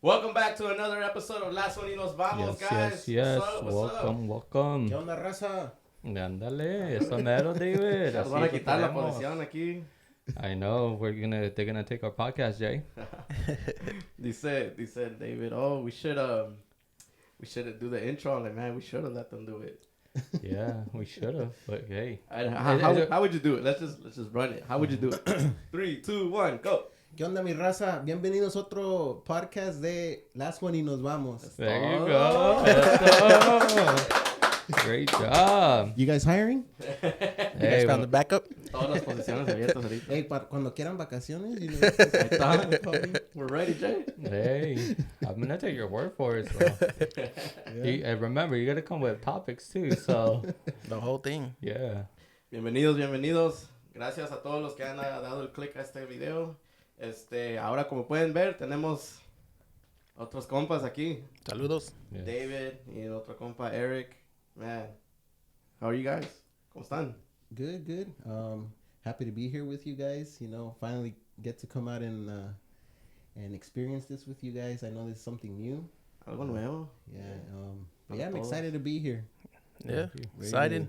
Welcome back to another episode of Las One y Nos Vamos, guys. Yes. What's Welcome. ¿Qué onda, raza? Ándale, eso mero, David. Nos Así van a lo quitar la queremos. posición aquí. I know, they're gonna take our podcast, Jay. Dice David, oh, we should do the intro. I'm like, man, we should have let them do it. Yeah, we should have, but hey. How would you do it? Let's just run it. How would you do it? 3, 2, 1, go. ¿Qué onda, mi raza? Bienvenidos a otro podcast de Las One y Nos Vamos. There you go. Eso. Great job. You guys hiring? Hey, guys found the backup? Todas las posiciones abiertas ahorita. Hey, cuando quieran vacaciones, you know, Ahí está. We're ready, Jay. hey, I'm gonna take your word for it. So. And remember, you gotta come with topics too. So The whole thing. yeah. Bienvenidos. Gracias a todos los que han dado el click a este video. Ahora como pueden ver, tenemos otros compas aquí. Saludos. Yes. David y el otro compa Eric. Man, how are you guys? ¿Cómo están? Good. Happy to be here with you guys. You know, finally get to come out and experience this with you guys. I know this is something new. Algo nuevo. Yeah. But yeah, I'm excited to be here. Yeah. Ready Excited.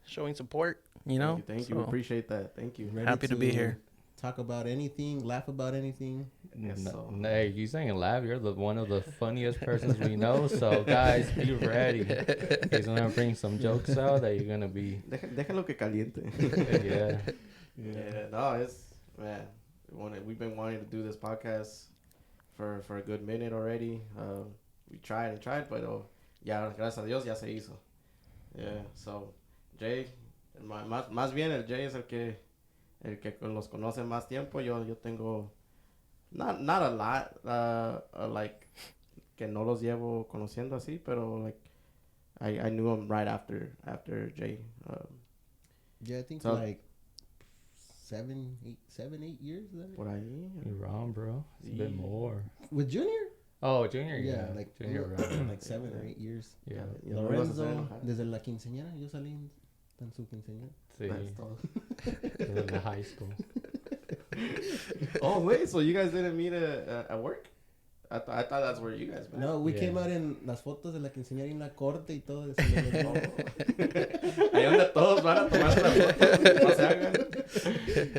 Showing support, you know. Thank you. So, Appreciate that. Thank you. ready Happy to be here. Talk about anything, laugh about anything. Yes, so. Hey, you saying laugh? You're one of the funniest persons we know. So guys, be ready. He's gonna bring some jokes out that you're gonna be. Déjalo que caliente. Yeah. Yeah, no, it's, man, we've been wanting to do this podcast for a good minute already. We tried, but ya, gracias a Dios, ya se hizo. Yeah, so, Jay, más bien el Jay es el que los conoce más tiempo. Yo tengo, not a lot, like, que no los llevo conociendo así, pero, like, I knew him right after Jay. Yeah, I think So- like 7, 8 years. Is that it? Por ahí. You're wrong, bro. It's a bit Yeah. more. With Junior? Oh, Junior. Yeah, Yeah, like Junior. like 7 or 8 years. Yeah. Ya no me vas a hacer Lorenzo, enojar. desde la quinceañera, yo salí en su quinceañera. Sí. That's todo. In the high school. Oh wait, so you guys didn't meet at work? I thought that's where you guys met. No, we Yeah. came out en las fotos de la quinceañera en la corte y todo eso. Ahí donde todos van a tomar las fotos, no se hagan.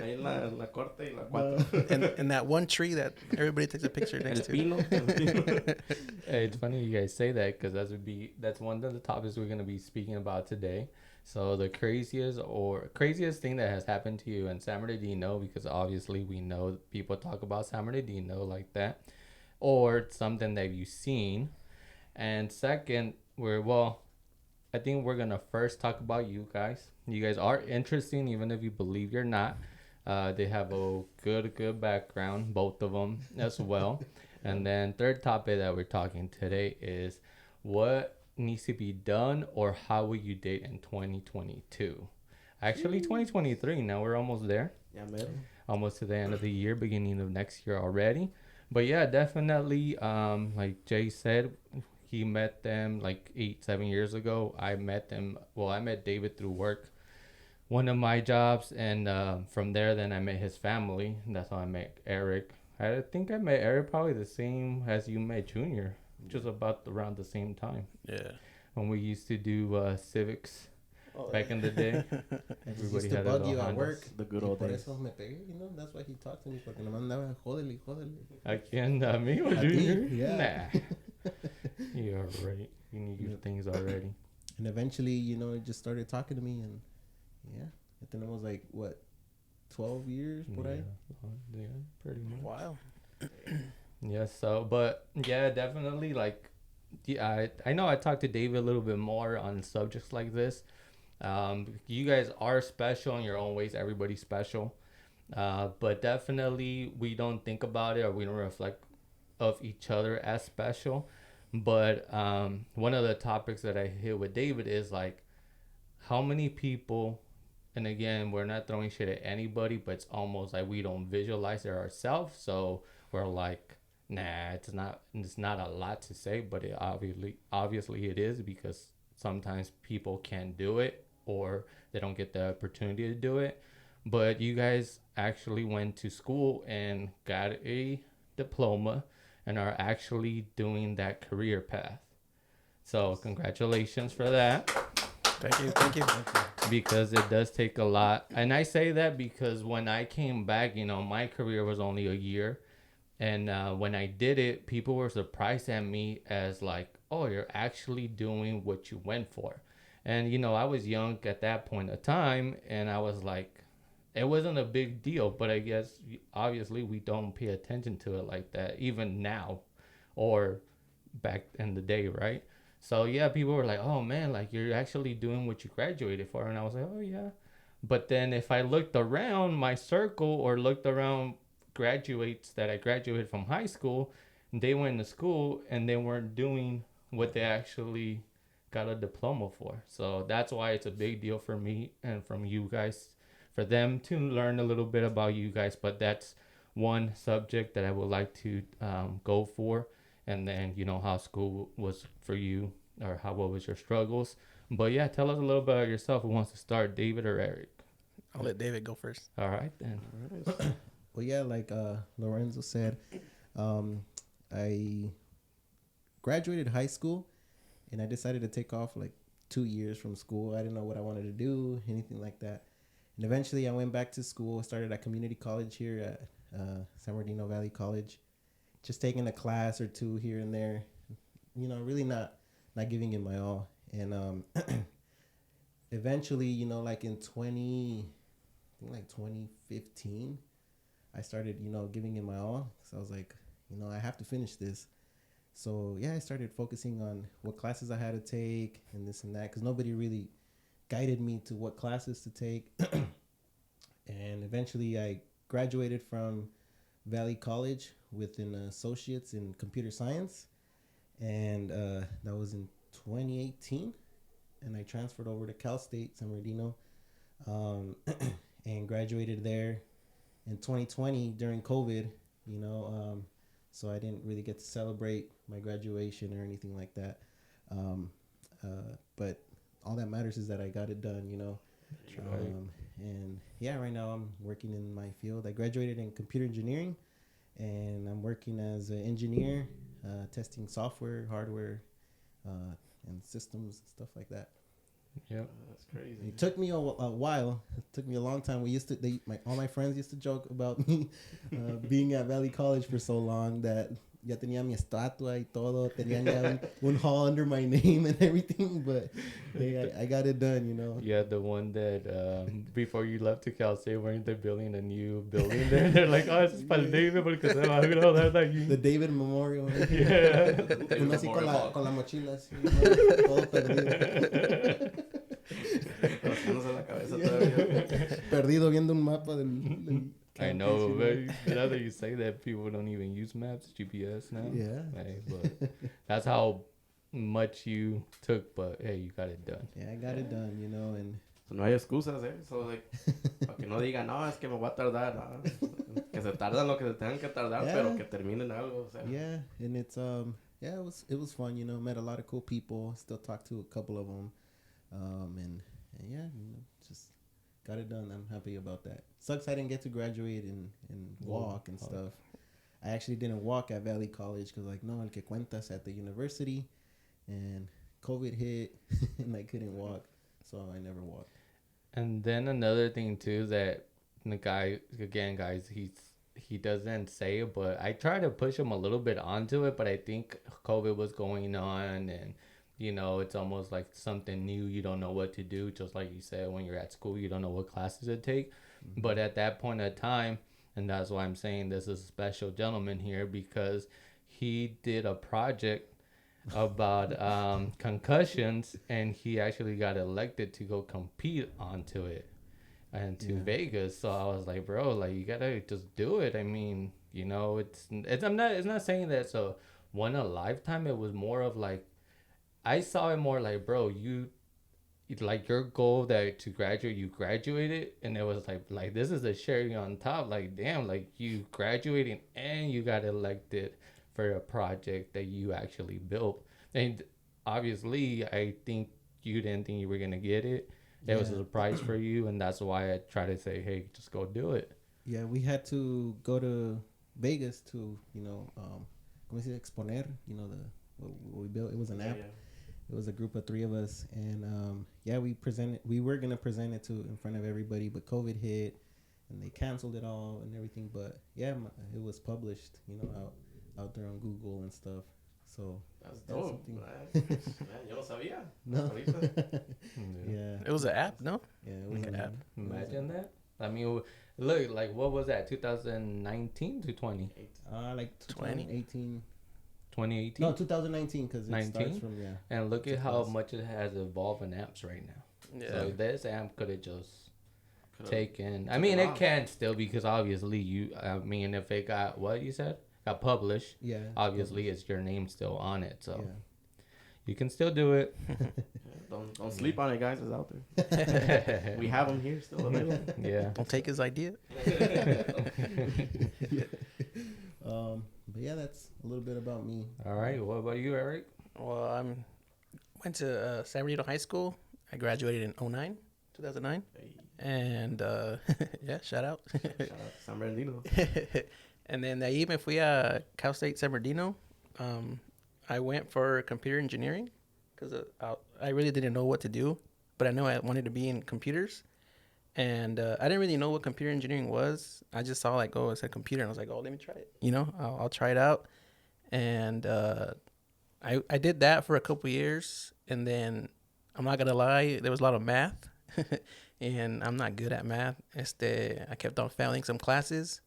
Ahí en la corte y la 4. And that one tree that everybody takes a picture El next to. pino. Hey, it's funny you guys say that because that's one of the topics we're gonna be speaking about today. So the craziest thing that has happened to you in San Bernardino, because obviously we know people talk about San Bernardino like that, or something that you've seen. And second, I think we're gonna first talk about you guys. You guys are interesting, even if you believe you're not. They have a good background, both of them as well. And then third topic that we're talking today is what needs to be done, or how will you date in 2022? Actually 2023, now we're almost there, Ya mero. almost to the end of the year, beginning of next year already. But yeah, definitely, like Jay said, he met them like 7 years ago. I met David through work, one of my jobs, and from there then I met his family. That's how I met Eric. I think I met Eric probably the same as you met Junior, just about around the same time Yeah. when we used to do civics back in the day. I just Everybody used to had bug their you little at Hondas. work. The good Y old por days. eso me pegué, you know? That's why he talked to me, porque nomás andaba jódele. ¿A quién? ¿A mí or A ti, Junior? yeah. Nah. You're right. You need your things already. And eventually, you know, he just started talking to me, and yeah. I think it was like, what, 12 years, por ahí? Yeah, pretty much. Wow. Yeah, so, but yeah, definitely, like, yeah, I know I talked to David a little bit more on subjects like this. You guys are special in your own ways. Everybody's special. But definitely we don't think about it, or we don't reflect of each other as special. But one of the topics that I hit with David is like, how many people, and again, we're not throwing shit at anybody, but it's almost like we don't visualize it ourselves. So we're like, nah, it's not a lot to say, but it obviously it is, because sometimes people can't do it, or they don't get the opportunity to do it. But you guys actually went to school and got a diploma and are actually doing that career path. So congratulations for that. Thank you. Thank you. Because it does take a lot. And I say that because when I came back, you know, my career was only a year. And when I did it, people were surprised at me as like, oh, you're actually doing what you went for. And, you know, I was young at that point of time. And I was like, it wasn't a big deal. But I guess, obviously, we don't pay attention to it like that, even now or back in the day, right? So, yeah, people were like, oh, man, like, you're actually doing what you graduated for. And I was like, oh, yeah. But then if I looked around my circle or looked around graduates that I graduated from high school, they went to school and they weren't doing what they actually got a diploma for. So that's why it's a big deal for me and from you guys, for them to learn a little bit about you guys. But that's one subject that I would like to go for. And then, you know, how school was for you, or what was your struggles. But yeah, tell us a little bit about yourself. Who wants to start, David or Eric? I'll let David go first. All right, then. Well, yeah, like Lorenzo said, I graduated high school, and I decided to take off like 2 years from school. I didn't know what I wanted to do, anything like that. And eventually I went back to school, started at community college here at San Bernardino Valley College, just taking a class or two here and there, you know, really not giving it my all. And eventually, you know, like in 2015, I started, you know, giving it my all. So I was like, you know, I have to finish this. So yeah, I started focusing on what classes I had to take and this and that, because nobody really guided me to what classes to take. And eventually I graduated from Valley College with an associate's in computer science. And that was in 2018. And I transferred over to Cal State, San Bernardino, and graduated there in 2020 during COVID, you know. So I didn't really get to celebrate my graduation or anything like that. But all that matters is that I got it done, you know. Right. And yeah, right now I'm working in my field. I graduated in computer engineering, and I'm working as an engineer, testing software, hardware, and systems, stuff like that. Yep. That's crazy. It took me a while. It took me a long time. All my friends used to joke about me being at Valley College for so long that ya tenía mi estatua y todo. Tenían ya un hall under my name and everything. But hey, I got it done, you know. Yeah, the one that before you left to Cal State, weren't they building a new building there? They're like, oh, it's para el David porque se va a graduar de aquí. The David Memorial. Yeah. Uno así con la mochila así, ¿no? Todo perdido. Rascándose la cabeza todavía. Perdido viendo un mapa del I know, but now that you say that, people don't even use maps, GPS now. Yeah. Hey, but that's how much you took, but hey, you got it done. Yeah, I got it done, you know, and So no hay excusas, So, like, para que no digan, no, es que me voy a tardar. No. Que se tardan lo que se tengan que tardar, Yeah. pero que terminen algo. yeah, and it's yeah, it was fun, you know. Met a lot of cool people. Still talked to a couple of them, and yeah, you know, just got it done. I'm happy about that. Sucks I didn't get to graduate and walk and stuff. I actually didn't walk at Valley College because, like, no, el que cuentas at the university, and COVID hit and I couldn't walk, so I never walked. And then another thing too, that the guy, again, guys, he doesn't say it, but I try to push him a little bit onto it, but I think COVID was going on, and you know, it's almost like something new. You don't know what to do, just like you said, when you're at school, you don't know what classes to take. Mm-hmm. But at that point of time, and that's why I'm saying this is a special gentleman here, because he did a project about concussions, and he actually got elected to go compete onto it and to Vegas. So I was like, bro, like, you gotta just do it. I mean, you know, it's not saying that it's a one a lifetime. It was more of like, I saw it more like, bro, like your goal that to graduate, you graduated, and it was like this is a cherry on top. Like, damn, like you graduated and you got elected for a project that you actually built. And obviously, I think you didn't think you were gonna get it. It was a surprise for you, and that's why I try to say, hey, just go do it. Yeah, we had to go to Vegas to, you know, Exponer, you know, what we built. It was an app. It was a group of 3 of us, and we were gonna present it in front of everybody, but COVID hit, and they canceled it all and everything. But yeah, it was published, you know, out there on Google and stuff. So that's dope. Man, yo no sabía. No. Yeah. It was an app, no? Yeah, it was an app. Imagine that. I mean, look, like, what was that? 2019 to 20? Like 2018. 2018? No, 2019, because it starts from, And look at how much it has evolved in apps right now. Yeah. So this app could have just taken. I mean, it can still, because obviously if it got, what you said? Got published. Yeah. Obviously, it's your name still on it. So you can still do it. Don't sleep on it, guys. It's out there. We have them here still available. Yeah. Don't take his idea. But yeah, that's a little bit about me. All right. What about you, Eric? Well, I went to San Bernardino High School. I graduated in 2009. And shout out. Shout out to San Bernardino. And then ahí me fui a Cal State San Bernardino. I went for computer engineering because I really didn't know what to do, but I know I wanted to be in computers. And I didn't really know what computer engineering was. I just saw like, it said computer, and I was like, let me try it. You know, I'll try it out. And I did that for a couple years, and then I'm not gonna lie, there was a lot of math, and I'm not good at math. I kept on failing some classes,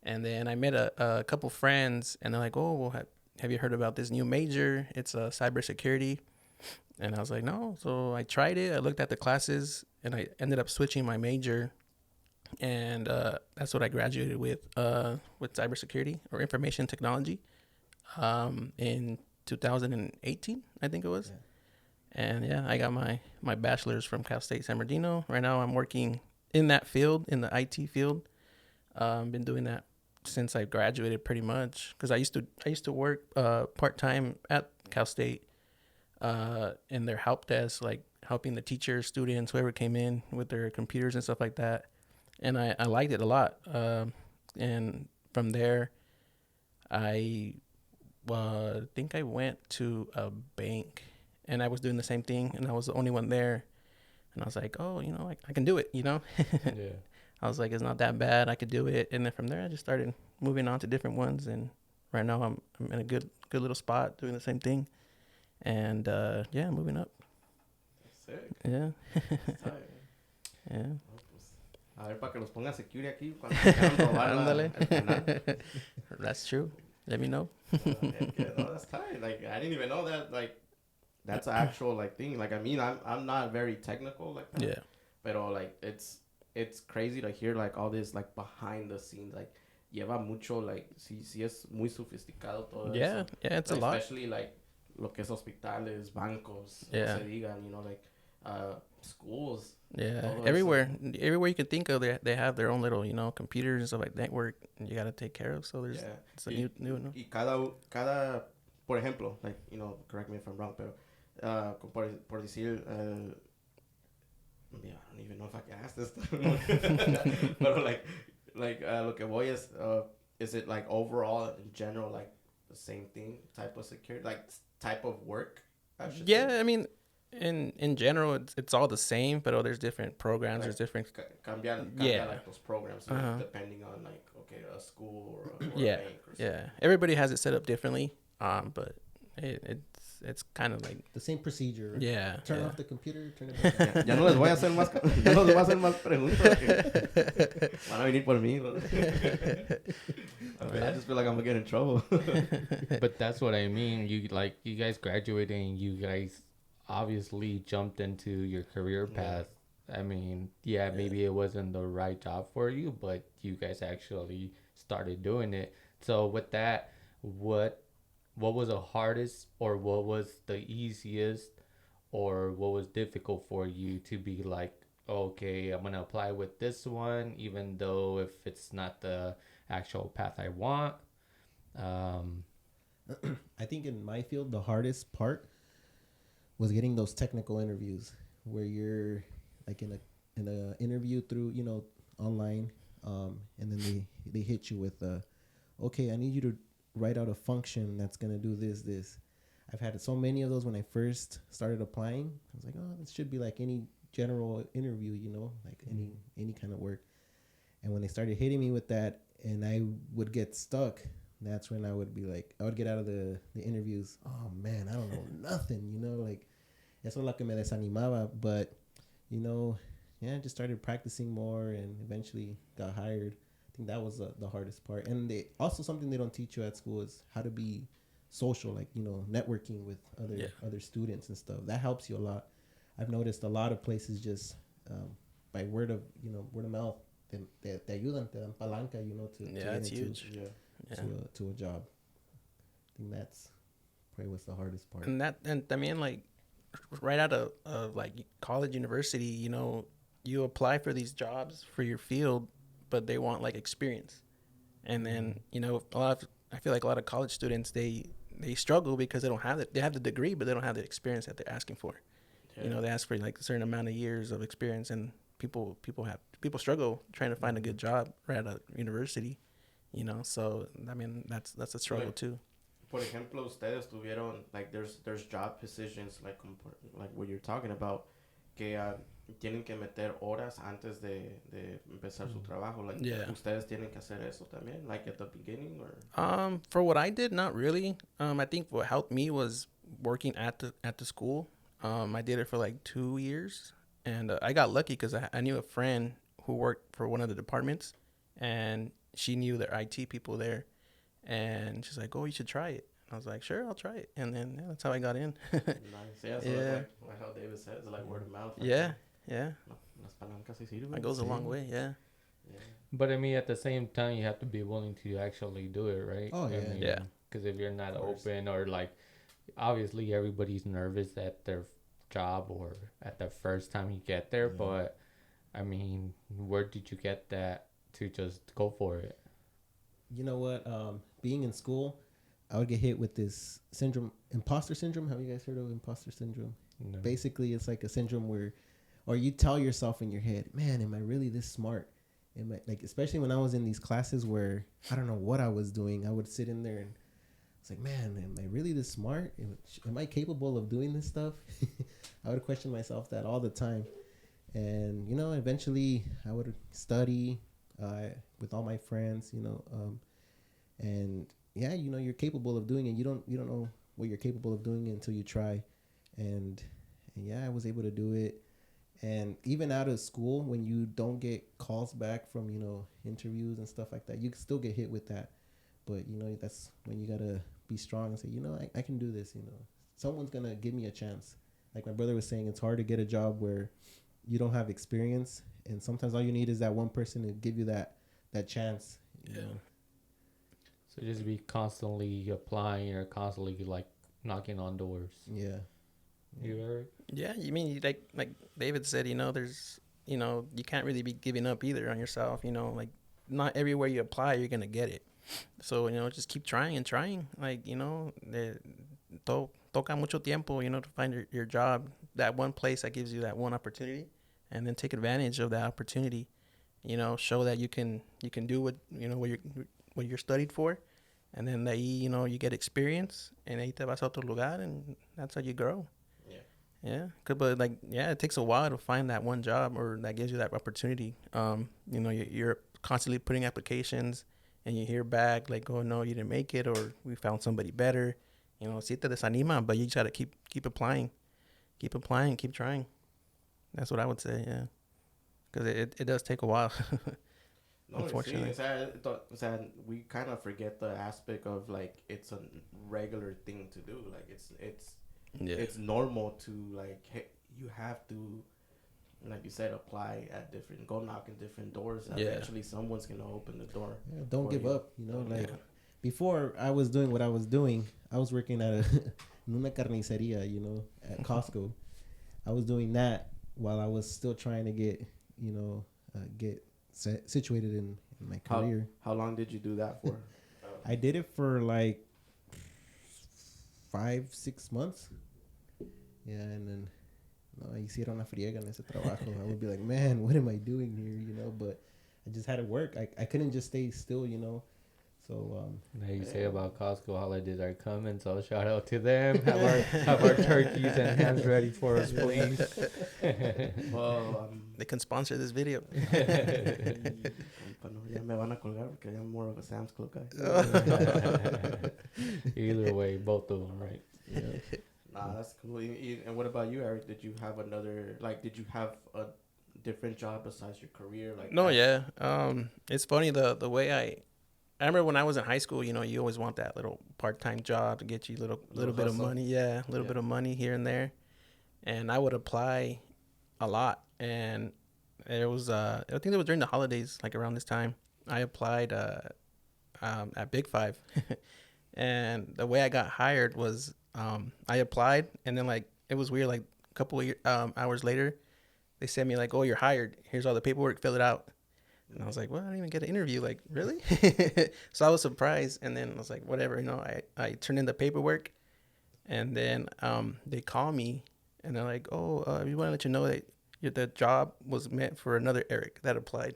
and then I met a couple friends, and they're like, have you heard about this new major? It's cybersecurity. And I was like, no. So I tried it. I looked at the classes, and I ended up switching my major, and that's what I graduated with cybersecurity or information technology in 2018, I think it was. Yeah. And I got my bachelor's from Cal State San Bernardino. Right now I'm working in that field, in the IT field. Been doing that since I graduated pretty much, because I used to work part-time at Cal State in their help desk, like helping the teachers, students, whoever came in with their computers and stuff like that. And I liked it a lot. And from there, I think I went to a bank, and I was doing the same thing, and I was the only one there. And I was like, I can do it, Yeah. I was like, it's not that bad. I could do it. And then from there, I just started moving on to different ones. And right now I'm in a good little spot doing the same thing. And moving up. Sick. Yeah. Yeah. A ver, para que los ponga security aquí cuando quieran robar el canal. That's true. Let me know. That's tight. Like, I didn't even know that. Like, that's an actual thing. Like, I mean, I'm not very technical like that. Yeah. But like, it's crazy to hear like all this like behind the scenes. Like, lleva mucho. Like, sí es muy sofisticado todo eso. Yeah, it's a lot. Especially like lo que es hospitales, bancos, Yeah. se digan, like schools. Yeah, everywhere you can think of, they have their own little, computers and stuff like network, and you got to take care of. So there's it's a new. Y cada, por ejemplo, like, correct me if I'm wrong, pero por decir, I don't even know if I can ask this, but like lo que voy is it like overall in general like the same thing, type of security, like type of work? I mean, in general, it's all the same, but there's different programs. There's different. Cambia like those programs depending on like a school or a bank or something. Yeah. Everybody has it set up differently, but it's kind of like the same procedure. Yeah. Turn off the computer. Turn it back on. Ya no les voy a hacer más preguntas. Van a venir por mí. I just feel like I'm gonna get in trouble. But that's what I mean. You guys graduated and you guys obviously jumped into your career path. I mean, maybe it wasn't the right job for you, but you guys actually started doing it. So with that, what was the hardest, or what was the easiest, or what was difficult for you to be like, okay, I'm gonna apply with this one, even though if it's not the actual path I want? I think in my field, the hardest part was getting those technical interviews where you're like in a interview through online, and then they hit you with okay, I need you to write out a function that's going to do this. I've had so many of those when I first started applying. I was like, oh, this should be like any general interview, you know, like any kind of work. And when they started hitting me with that and I would get stuck, that's when I would be like, I would get out of the interviews. Oh man, I don't know nothing, you know, like eso es lo que me desanimaba. But, you know, yeah, I just started practicing more and eventually got hired. I think that was the hardest part. And they also, something they don't teach you at school is how to be social, like, you know, networking with other students and stuff. That helps you a lot. I've noticed a lot of places just by word of mouth, te ayudan, te dan palanca, you know, to get that's into, huge. to a job. I think that's probably what's the hardest part. And I mean, like, right out of like college, university, you know, you apply for these jobs for your field, but they want like experience. And then, you know, I feel like a lot of college students, they struggle because they don't have it. They have the degree, but they don't have the experience that they're asking for. You know, they ask for like a certain amount of years of experience, and people struggle trying to find a good job right out of university. You know, so I mean that's a struggle too. Por ejemplo, ustedes tuvieron like there's job positions like what you're talking about que tienen que meter horas antes de empezar su trabajo. Like ustedes tienen que hacer eso también, like at the beginning, or for what I did, not really. I think what helped me was working at the school. I did it for like 2 years, and I got lucky because I knew a friend who worked for one of the departments, and she knew their IT people there, and she's like, "Oh, you should try it." I was like, "Sure, I'll try it," and then that's how I got in. Nice, yeah. So like how David says, like word of mouth. Like Yeah. Las palancas sí sirven. It goes a long way, yeah. But I mean, at the same time, you have to be willing to actually do it, right? Oh yeah, I mean, yeah. Because if you're not open, or like, obviously everybody's nervous at their job or at the first time you get there. But I mean, where did you get that to just go for it? You know what? Being in school, I would get hit with this syndrome, imposter syndrome. Have you guys heard of imposter syndrome? No. Basically, it's like a syndrome where, or you tell yourself in your head, man, am I really this smart? Am I, like, especially when I was in these classes where I don't know what I was doing. I would sit in there and it's like, man, am I really this smart? Am I capable of doing this stuff? I would question myself that all the time. And, you know, eventually I would study with all my friends, you know, and yeah, you know, you're capable of doing it. You don't know what you're capable of doing until you try. And yeah, I was able to do it. And even out of school, when you don't get calls back from, you know, interviews and stuff like that, you can still get hit with that. But, you know, that's when you got to be strong and say, you know, I can do this, you know. Someone's going to give me a chance. Like my brother was saying, it's hard to get a job where you don't have experience. And sometimes all you need is that one person to give you that chance. You know? So just be constantly applying or constantly like knocking on doors. Yeah. You Eric? Yeah, you mean like David said, you know, there's, you know, you can't really be giving up either on yourself, you know, like not everywhere you apply you're gonna get it. So, you know, just keep trying and trying. Like, you know, toca mucho tiempo, you know, to find your job, that one place that gives you that one opportunity, and then take advantage of that opportunity. You know, show that you can do what, you know, what you're studied for, and then ahí, you know, you get experience, and ahí te vas a otro lugar, and that's how you grow. Yeah, but like, yeah, it takes a while to find that one job or that gives you that opportunity. You know, you're constantly putting applications, and you hear back like, oh no, you didn't make it, or we found somebody better. You know, sí te desanima, but you just gotta keep applying, keep trying. That's what I would say. Yeah, because it does take a while. No, Unfortunately, we kind of forget the aspect of like it's a regular thing to do. Like it's normal to like you have to, like you said, apply at go knock in different doors, and eventually someone's gonna open the door. Yeah, don't give up, you know. Like before I was doing what I was doing, I was working at una carniceria, you know, at Costco. I was doing that while I was still trying to get, you know, situated in my career. How long did you do that for? I did it for like 5-6 months. Yeah, and then hicieron una friega en ese trabajo. I would be like, man, what am I doing here, you know? But I just had to work. I couldn't just stay still, you know? So Like you say about Costco, holidays are coming, so shout out to them. Have our turkeys and hams ready for us, please. Well, They can sponsor this video. compa, no, ya me van a colgar porque I'm more of a Sam's Club guy. Either way, both of them, right? yeah. Nah, that's cool. And what about you, Eric? Did you have did you have a different job besides your career? Like, No, yeah. It's funny the way I remember when I was in high school. You know, you always want that little part-time job to get you little bit of hustle. money. Yeah, a little bit of money here and there. And I would apply a lot. And it was I think it was during the holidays, like around this time. I applied at Big Five, and the way I got hired was I applied, and then like it was weird. Like a couple of hours later, they sent me like, "Oh, you're hired. Here's all the paperwork. Fill it out." And I was like, "Well, I didn't even get an interview. Like, really?" So I was surprised, and then I was like, "Whatever." You know, I turned in the paperwork, and then they call me, and they're like, "Oh, we want to let you know that the job was meant for another Eric that applied."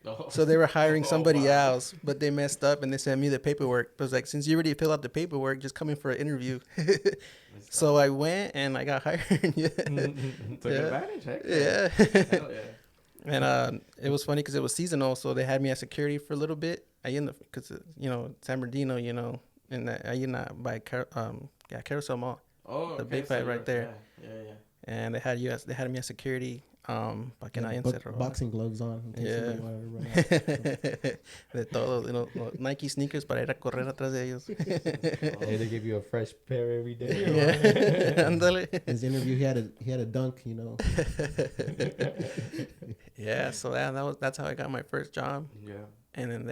Oh. So they were hiring somebody wow. else, but they messed up and they sent me the paperwork. It was like, since you already filled out the paperwork, just come in for an interview. So I went and I got hired. Yeah. Took advantage, heck Yeah. Hell yeah. And it was funny because it was seasonal, so they had me as security for a little bit. Because you know, San Bernardino, you know, and by Carousel Mall, Oh, the okay, Big Five right there. Yeah. And they had me as security. Para que nadie se robara. Boxing gloves on. In case Yeah. somebody wanted to run out. De todo, you know, Nike sneakers para ir a correr atrás de ellos. Hey, they give you a fresh pair every day. Yeah. Ándale. His interview, he had a dunk, you know. Yeah, so that's how I got my first job. Yeah. And then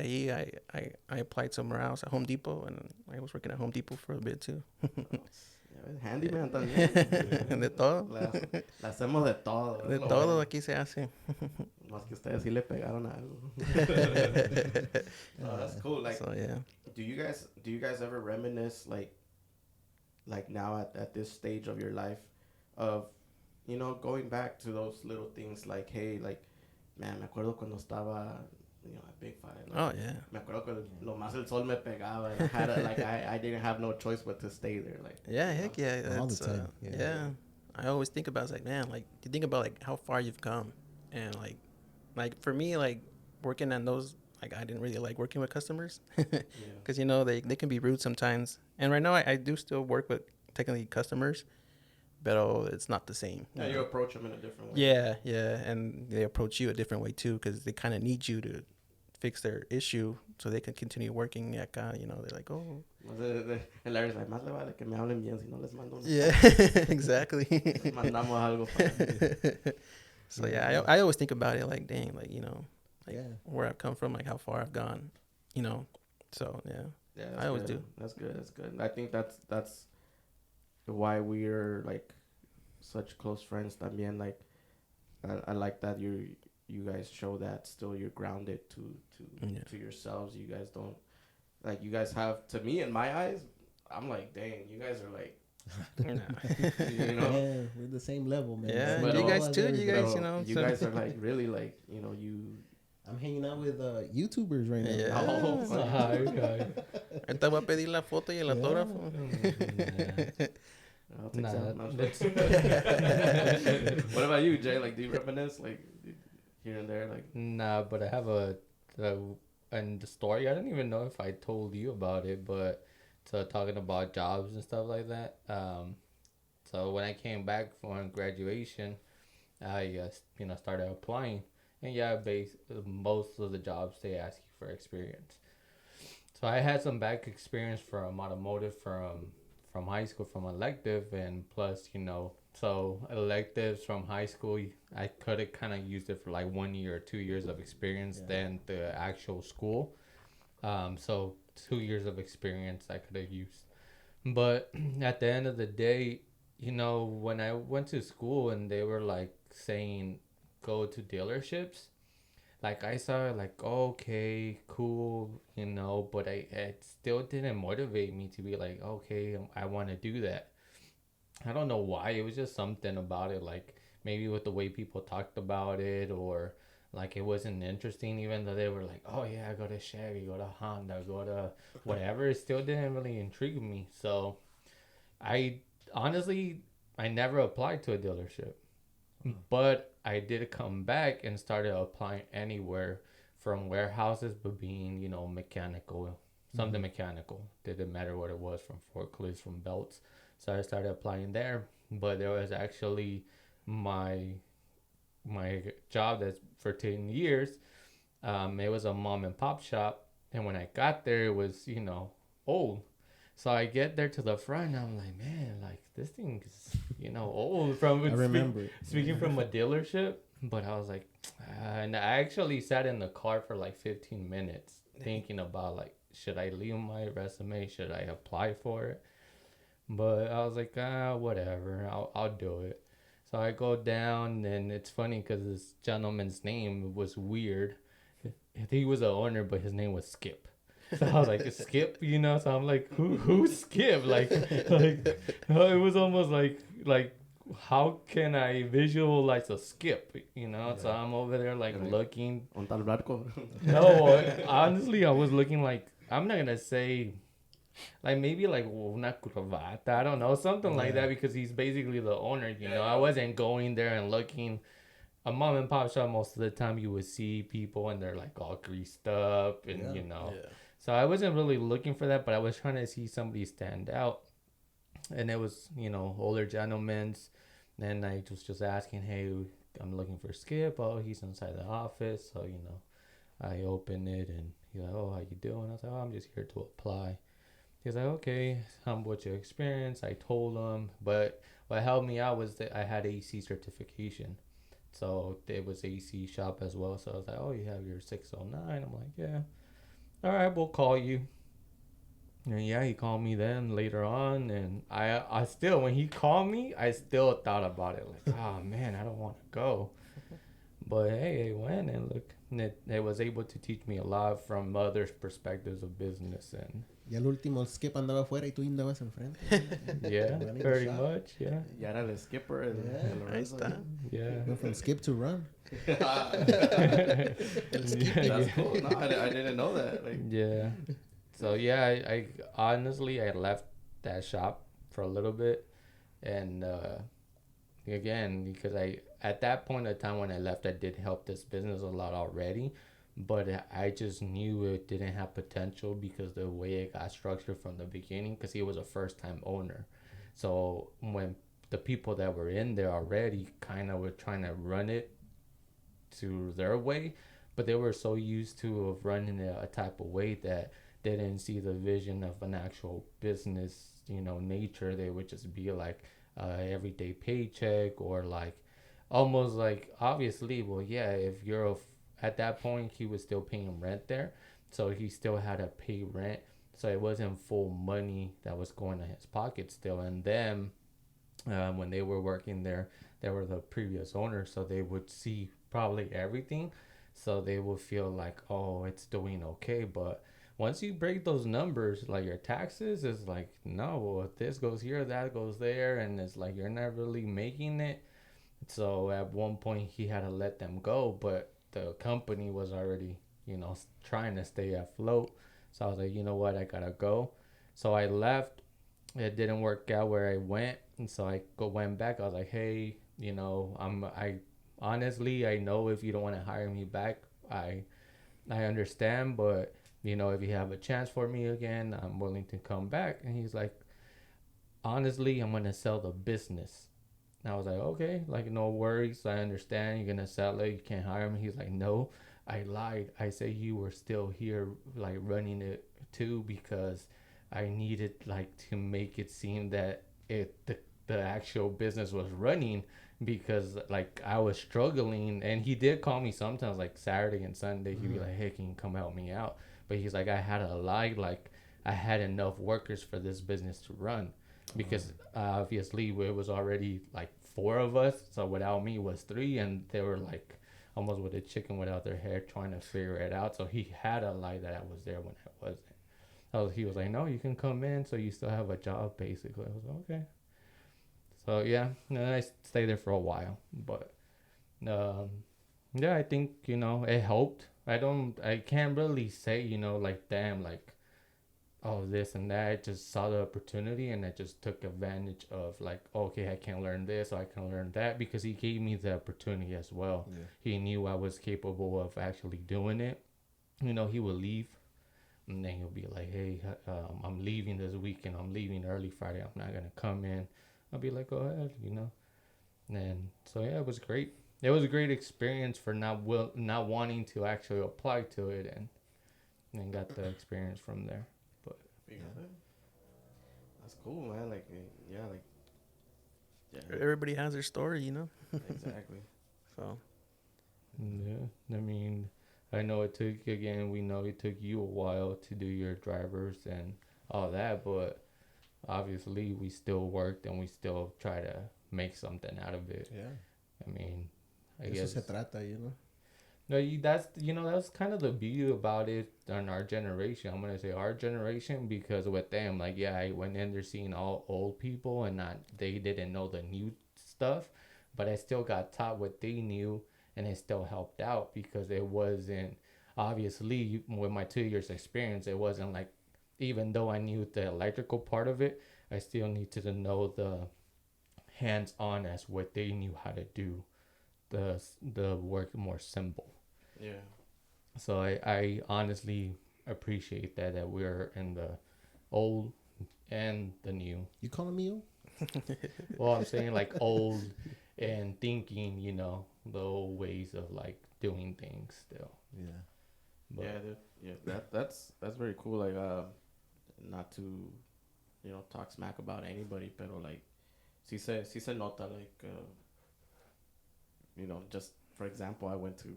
I applied somewhere else at Home Depot, and I was working at Home Depot for a bit too. Handyman también. De todo. La hacemos de todo. De todo aquí se hace. Más que ustedes sí le pegaron a algo. Oh, that's cool. Like, So yeah. do you guys ever reminisce like now at this stage of your life of, you know, going back to those little things like, hey, like, man, me acuerdo cuando estaba, you know, at Big Five. Like, Oh yeah. me acuerdo que lo más el sol me pegaba, and I didn't have no choice but to stay there. Like, Yeah, heck yeah. All the That's, time, yeah. yeah. I always think about, it's like, man, like, you think about like how far you've come, and like for me, like working on those, like I didn't really like working with customers, because you know they can be rude sometimes. And right now I do still work with technically customers, but it's not the same. Yeah, you approach them in a different way. Yeah, and they approach you a different way too, because they kind of need you to fix their issue so they can continue working. Acá, you know, they're like, oh. El Larry's like, más le vale que me hablen bien, si no les mando una. Yeah, exactly. Les mandamos algo para. So yeah, I always think about it like, dang, like, you know, like Yeah. where I've come from, like how far I've gone, you know. So yeah, Yeah, I always do. That's good. I think that's why we're like such close friends también. Like, I like that you guys show that still you're grounded to yourselves. You guys don't, like, you guys have, to me in my eyes, I'm like, dang, you guys are like, you know. Yeah, we're the same level, man. Yeah, But you all guys of too. us You are- guys, you know. You so- guys are like really like, you know, you. I'm hanging out with YouTubers right now. Yeah. Oh, Okay. Ahorita voy a pedir la foto y el autógrafo. I'll take Nah, some. No, that's- what about you, Jay? Like, do you reminisce like here and there? Like, Nah, but I have and the story, I don't even know if I told you about it, but so talking about jobs and stuff like that. So when I came back from graduation, I started applying, and yeah, most of the jobs they ask you for experience. So I had some back experience from automotive from high school, from elective, and plus, you know, so electives from high school, I could have kind of used it for like 1 year or 2 years of experience than the actual school. So 2 years of experience I could have used. But at the end of the day, you know, when I went to school and they were like saying go to dealerships, like I saw it like, okay, cool, you know, but it still didn't motivate me to be like, okay, I want to do that. I don't know why. It was just something about it, like maybe with the way people talked about it, or Like it wasn't interesting, even though they were like, oh yeah, go to Chevy, go to Honda, go to whatever. It still didn't really intrigue me. So I honestly, I never applied to a dealership, but I did come back and started applying anywhere from warehouses, but being, mechanical, something mechanical. Didn't matter what it was, from forklifts, from belts. So I started applying there, but there was actually my job that's for 10 years. It was a mom and pop shop, and when I got there, it was old. So I get there to the front, and I'm like, man, like this thing is old. From I remember speaking from a dealership, but I was like, and I actually sat in the car for like 15 minutes thinking about like, should I leave my resume? Should I apply for it? But I was like, whatever, I'll do it. So I go down, and it's funny because this gentleman's name was weird. He was the owner, but his name was Skip. So I was like, Skip, So I'm like, who's Skip? Like, it was almost like, how can I visualize a skip? Yeah. So I'm over there like looking. On tal barco. No, honestly, I was looking like, I'm not gonna say, like maybe like una cravata, I don't know, something like that, because he's basically the owner. I wasn't going there and looking. A mom and pop shop, most of the time you would see people and they're like all greased up and Yeah. So I wasn't really looking for that, but I was trying to see somebody stand out. And it was, older gentlemen's. Then I was just asking, hey, I'm looking for Skip. Oh, he's inside the office. So, I open it, and he's like, oh, how you doing? I was like, oh, I'm just here to apply. He's like, okay, what's your experience? I told him. But what helped me out was that I had AC certification. So it was AC shop as well. So I was like, oh, you have your 609? I'm like, yeah. All right, we'll call you. And yeah, he called me then later on. And I still, when he called me, I still thought about it. Like, oh, man, I don't want to go. But hey, I went, and look, it was able to teach me a lot from others' perspectives of business. And y al último Skip andaba afuera y tú andabas enfrente. yeah, pretty much, yeah. Ya era el skipper. Ahí está. Yeah. Went from Skip to Run. That's cool. No, I didn't know that. Like, Yeah. So yeah, I honestly, I left that shop for a little bit, and again, because at that point of time when I left, I did help this business a lot already, but I just knew it didn't have potential because the way it got structured from the beginning, because he was a first time owner. So when the people that were in there already kind of were trying to run it to their way, but they were so used to of running it a type of way that they didn't see the vision of an actual business, nature. They would just be like everyday paycheck, or like almost like, obviously, well, yeah, if you're at that point, he was still paying rent there, so he still had to pay rent, so it wasn't full money that was going in his pocket still. And then when they were working there, they were the previous owners, so they would see probably everything, so they would feel like, oh, it's doing okay. But once you break those numbers, like your taxes, is like, no, well, this goes here, that goes there, and it's like you're not really making it. So at one point he had to let them go, but the company was already, trying to stay afloat. So I was like, you know what, I gotta go. So I left. It didn't work out where I went, and so I went back. I was like, hey, I honestly, I know if you don't want to hire me back, I understand, but if you have a chance for me again, I'm willing to come back. And he's like, honestly, I'm gonna sell the business. And I was like, okay, like, no worries, I understand, you're gonna sell it, you can't hire me. He's like, no, I lied. I said you were still here, like, running it too, because I needed, like, to make it seem that the actual business was running, because like I was struggling. And he did call me sometimes, like Saturday and Sunday. He'd be like, hey, can you come help me out? But he's like, I had a lie, like I had enough workers for this business to run, because obviously it was already like 4 of us, so without me was 3, and they were like almost with a chicken without their head, trying to figure it out. So he had a lie that I was there when I wasn't. He was like, no, you can come in, so you still have a job, basically. I was like, okay. So yeah, and I stayed there for a while, but Yeah, I think, it helped. I can't really say, like, damn, like, oh, this and that. I just saw the opportunity and I just took advantage of, like, okay, I can learn this, or I can learn that, because he gave me the opportunity as well. Yeah. He knew I was capable of actually doing it. He would leave and then he'll be like, hey, I'm leaving this weekend. I'm leaving early Friday. I'm not going to come in. I'll be like, go ahead. And so, yeah, it was great. It was a great experience for not wanting to actually apply to it, and got the experience from there. But Yeah. That's cool, man. Like, yeah, like, yeah, Everybody has their story, exactly. So yeah, I mean, I know we know it took you a while to do your drivers and all that, but obviously we still worked and we still try to make something out of it. Yeah. I mean, I Eso guess. se trata. No, that's kind of the beauty about it on our generation. I'm gonna say our generation, because with them, like, yeah, I went in there seeing all old people and they didn't know the new stuff, but I still got taught what they knew, and it still helped out, because it wasn't, obviously, with my 2 years experience, it wasn't like, even though I knew the electrical part of it, I still needed to know the hands on as what they knew how to do the work more simple. Yeah. So I honestly appreciate that we're in the old and the new. You calling me old? Well, I'm saying, like, old and thinking, the old ways of, like, doing things still. Yeah. But, Yeah, dude. Yeah, that's very cool. Like, not to, talk smack about anybody, but like, si se nota, like, just for example, I went to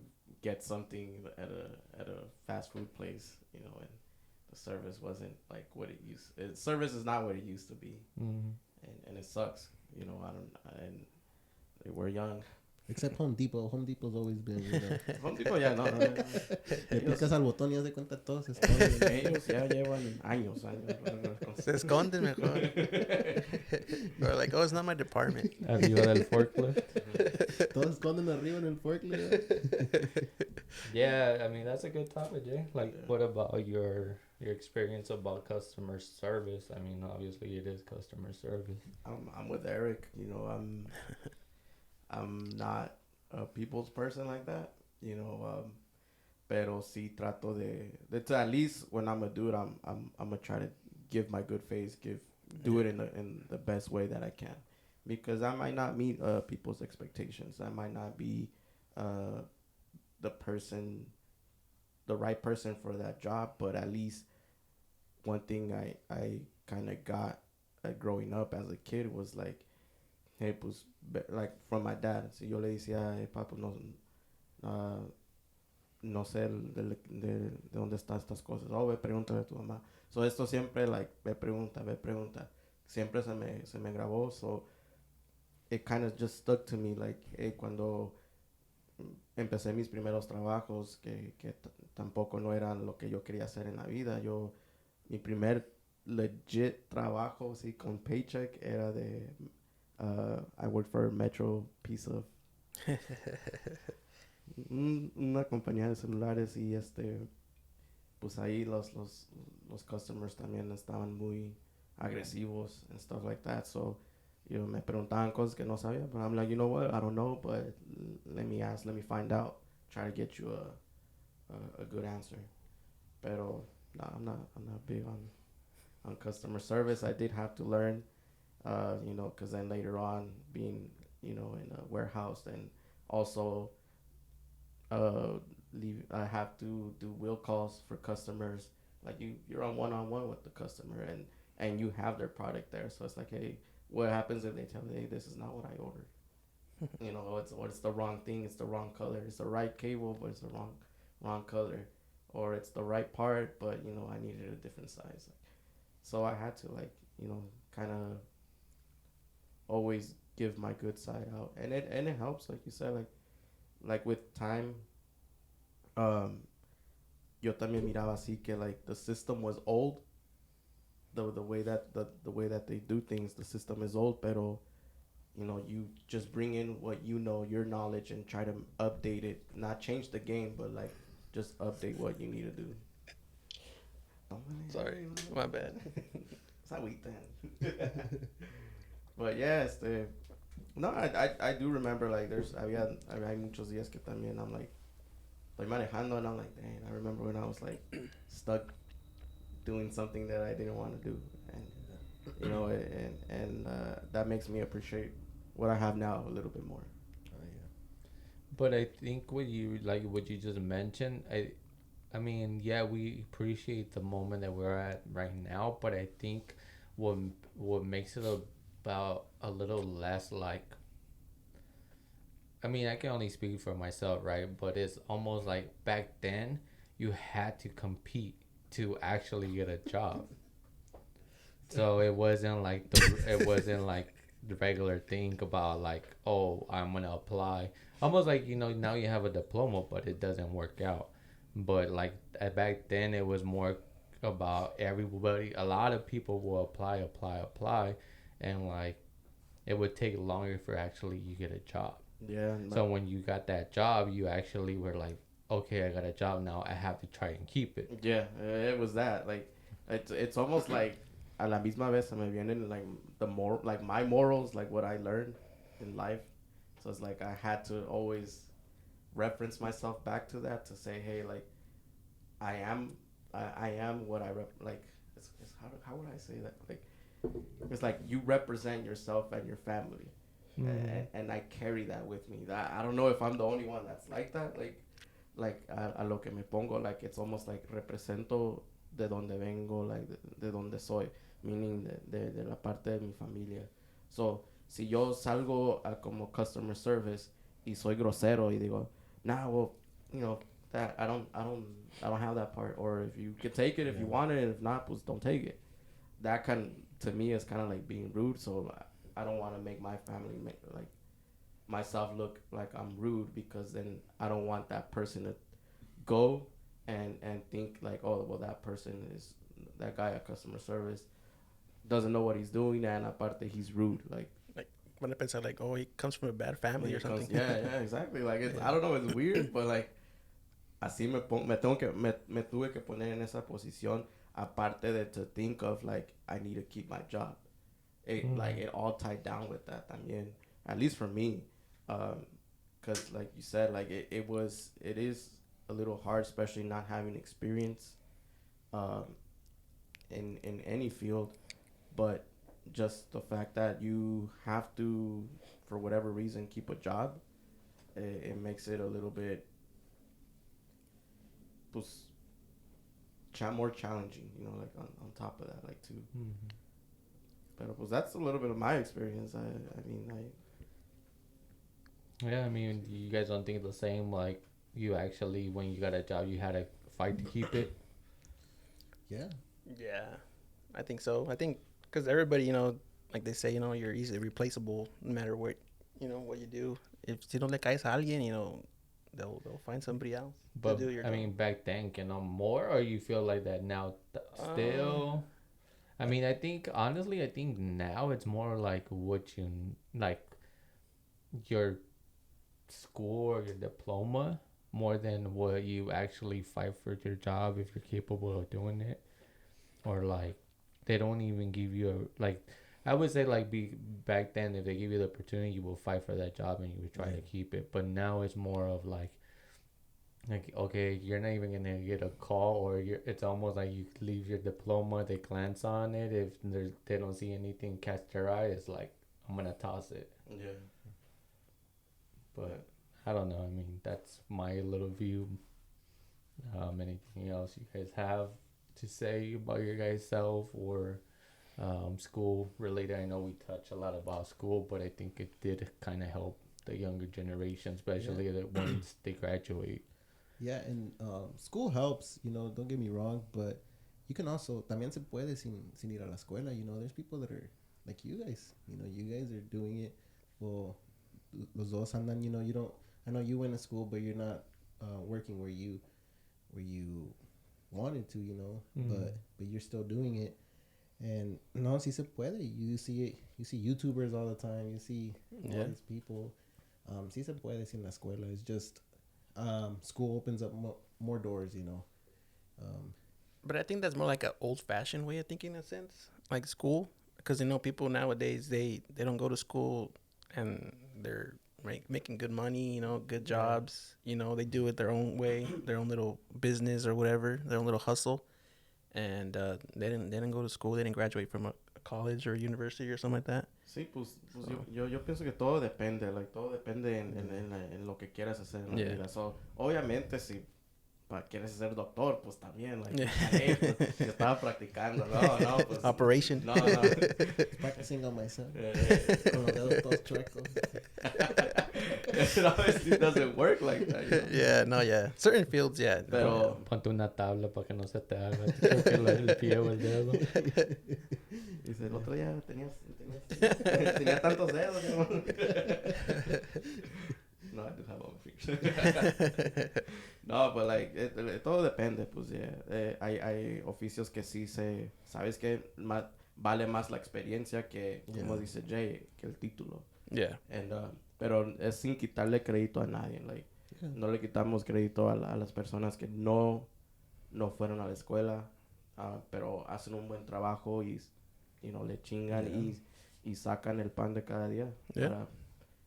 get something at a fast food place, and the service wasn't like what it used. Service is not what it used to be, and it sucks. We're young. Except Home Depot. Home Depot's always been, Home Depot, yeah, no. Le picas al botón y haz de cuenta todo se esconde. Ellos ya llevan años. se esconden mejor. Or like, oh, it's not my department. Arriba del forklift. Todos esconden arriba en el forklift. Yeah, I mean, that's a good topic, Jay. Like, what about your experience about customer service? I mean, obviously it is customer service. I'm with Eric. I'm not a people's person like that, pero sí trato de at least when I'm a dude, I'm gonna try to give my good face, do it in the best way that I can, because I might not meet people's expectations. I might not be the right person for that job, but at least one thing I kind of got growing up as a kid was like, hey, pues, like, from my dad. Si yo le decía, hey, papi, no sé de dónde están estas cosas. Oh, ve, pregúntale a tu mamá. So, esto siempre, like, ve, pregunta. Siempre se me grabó. So, it kind of just stuck to me. Like, hey, cuando empecé mis primeros trabajos, que tampoco no eran lo que yo quería hacer en la vida. Mi primer legit trabajo, sí, con paycheck, era de... I worked for Metro, piece of una compañía de celulares, y pues ahí los customers también estaban muy agresivos and stuff like that. So, me preguntaban cosas que no sabía, but I'm like, you know what, I don't know, but let me ask, let me find out, try to get you a good answer. Pero no, I'm not big on customer service. I did have to learn. Because then later on, being, in a warehouse, and also I have to do will calls for customers. Like, you're on one-on-one with the customer, and you have their product there. So it's like, hey, what happens if they tell me, hey, this is not what I ordered? It's the wrong thing. It's the wrong color. It's the right cable, but it's the wrong color. Or it's the right part, but, I needed a different size. So I had to, like, kind of always give my good side out, and it helps, like you said, like with time. Yo también miraba así que, like, the system was old. The way that they do things, the system is old, pero you know, you just bring in what you know, your knowledge, and try to update it, not change the game, but like just update what you need to do. Sorry, my bad. It's agüita. But yeah, no, I do remember, like, hay muchos días que también I'm like, estoy manejando and I'm like, dang, I remember when I was like stuck doing something that I didn't want to do, and you know, and that makes me appreciate what I have now a little bit more. Oh yeah. But I think what you just mentioned, I mean, yeah, we appreciate the moment that we're at right now, but I think what what makes it about a little less like, I mean, I can only speak for myself, right? But it's almost like back then you had to compete to actually get a job. So it wasn't like the regular thing about like, oh, I'm gonna apply. Almost like, you know, now you have a diploma, but it doesn't work out. But like back then, it was more about everybody. A lot of people will apply, and like it would take longer for actually you get a job. Yeah, So when you got that job, you actually were like, okay, I got a job now. I have to try and keep it. yeah, it was that. Like, it's almost like a la misma vez se me vienen like like my morals, like what I learned in life. So it's like I had to always reference myself back to that to say, hey, like I am, I am what I like. It's how would I say that? Like, it's like you represent yourself and your family, and I carry that with me. That I don't know if I'm the only one that's like that. Like a lo que me pongo, like it's almost like represento de donde vengo, like de donde soy, meaning de la parte de mi familia. So si yo salgo como customer service y soy grosero y digo, nah, well, you know, that I don't have that part. Or if you can take it if you want it, and if not, pues don't take it. That to me is kind of like being rude. So I don't want to make my family like myself look like I'm rude, because then I don't want that person to go and think like, oh, well, that person is that guy at customer service doesn't know what he's doing, and aparte he's rude. Like When I pensar like, oh, he comes from a bad family or something. yeah, exactly. Like it's, I don't know, it's weird, but like así me tuve que poner en esa posición, aparte de to think of like I need to keep my job. Like it all tied down with that también, at least for me, because like you said, like it is a little hard, especially not having experience in any field, but just the fact that you have to, for whatever reason, keep a job, it makes it a little bit pues, more challenging, you know, like on top of that, like too. But pues that's a little bit of my experience. Yeah, I mean, you guys don't think the same? Like, you actually, when you got a job, you had to fight to keep it? Yeah. Yeah, I think so. I think because everybody, you know, like they say, you know, you're easily replaceable no matter what, you know, what you do. If you don't le caes a alguien, you know, they'll find somebody else But, to do your I job. mean, back then, you know, more, or you feel like that now still? I mean, I think, honestly, I think now it's more like what you, like, your school or your diploma, more than what you actually fight for your job if you're capable of doing it. Or, like, they don't even give you a, like, I would say, like, back then, if they give you the opportunity, you will fight for that job and you would try to keep it. But now it's more of like, okay, you're not even gonna get a call, or it's almost like you leave your diploma, they glance on it, if they don't see anything catch their eye, it's like, I'm gonna toss it. Yeah. But I don't know, I mean, that's my little view. Anything else you guys have to say about your guys' self, or school related? I know we touch a lot about school, but I think it did kind of help the younger generation, especially that once they graduate. Yeah, and school helps, you know, don't get me wrong, but you can also, también se puede sin ir a la escuela, you know, there's people that are like you guys, you know, you guys are doing it. Well, los dos andan, you know, you don't, I know you went to school, but you're not working where you wanted to, you know, but you're still doing it. And no, si se puede, you see it, you see YouTubers all the time. You see Yeah. all these people. Sí se puede decir en la escuela. It's just school opens up more doors, you know. But I think that's more like an old-fashioned way of thinking in a sense, like school, because you know people nowadays they don't go to school and they're making good money, you know, good jobs, you know, they do it their own way, their own little business or whatever, their own little hustle, and they didn't go to school, they didn't graduate from a college or university or something like that. Sí, pues yo pienso que todo depende, like, todo depende en lo que quieras hacer en la vida. So, obviamente, si quieres ser doctor, pues también, like, pues, yo estaba practicando, no, pues. Operation. No. Practicing on myself. Con los dedos todos chuecos. It obviously doesn't work like that, you know? Yeah. Certain fields, yeah. Pero, Ponte una tabla para que no se te haga. Creo que el pie o el dedo. dice, el otro día tenía tantos dedos, you know? No, I do have all my fingers. No, but like, todo depende, pues, yeah. Hay oficios que sí sabes que vale más la experiencia que, como dice Jay, que el título. Yeah. And, pero es sin quitarle crédito a nadie, like, no le quitamos crédito a las personas que no fueron a la escuela, pero hacen un buen trabajo y, you know, le chingan y sacan el pan de cada día. Yeah.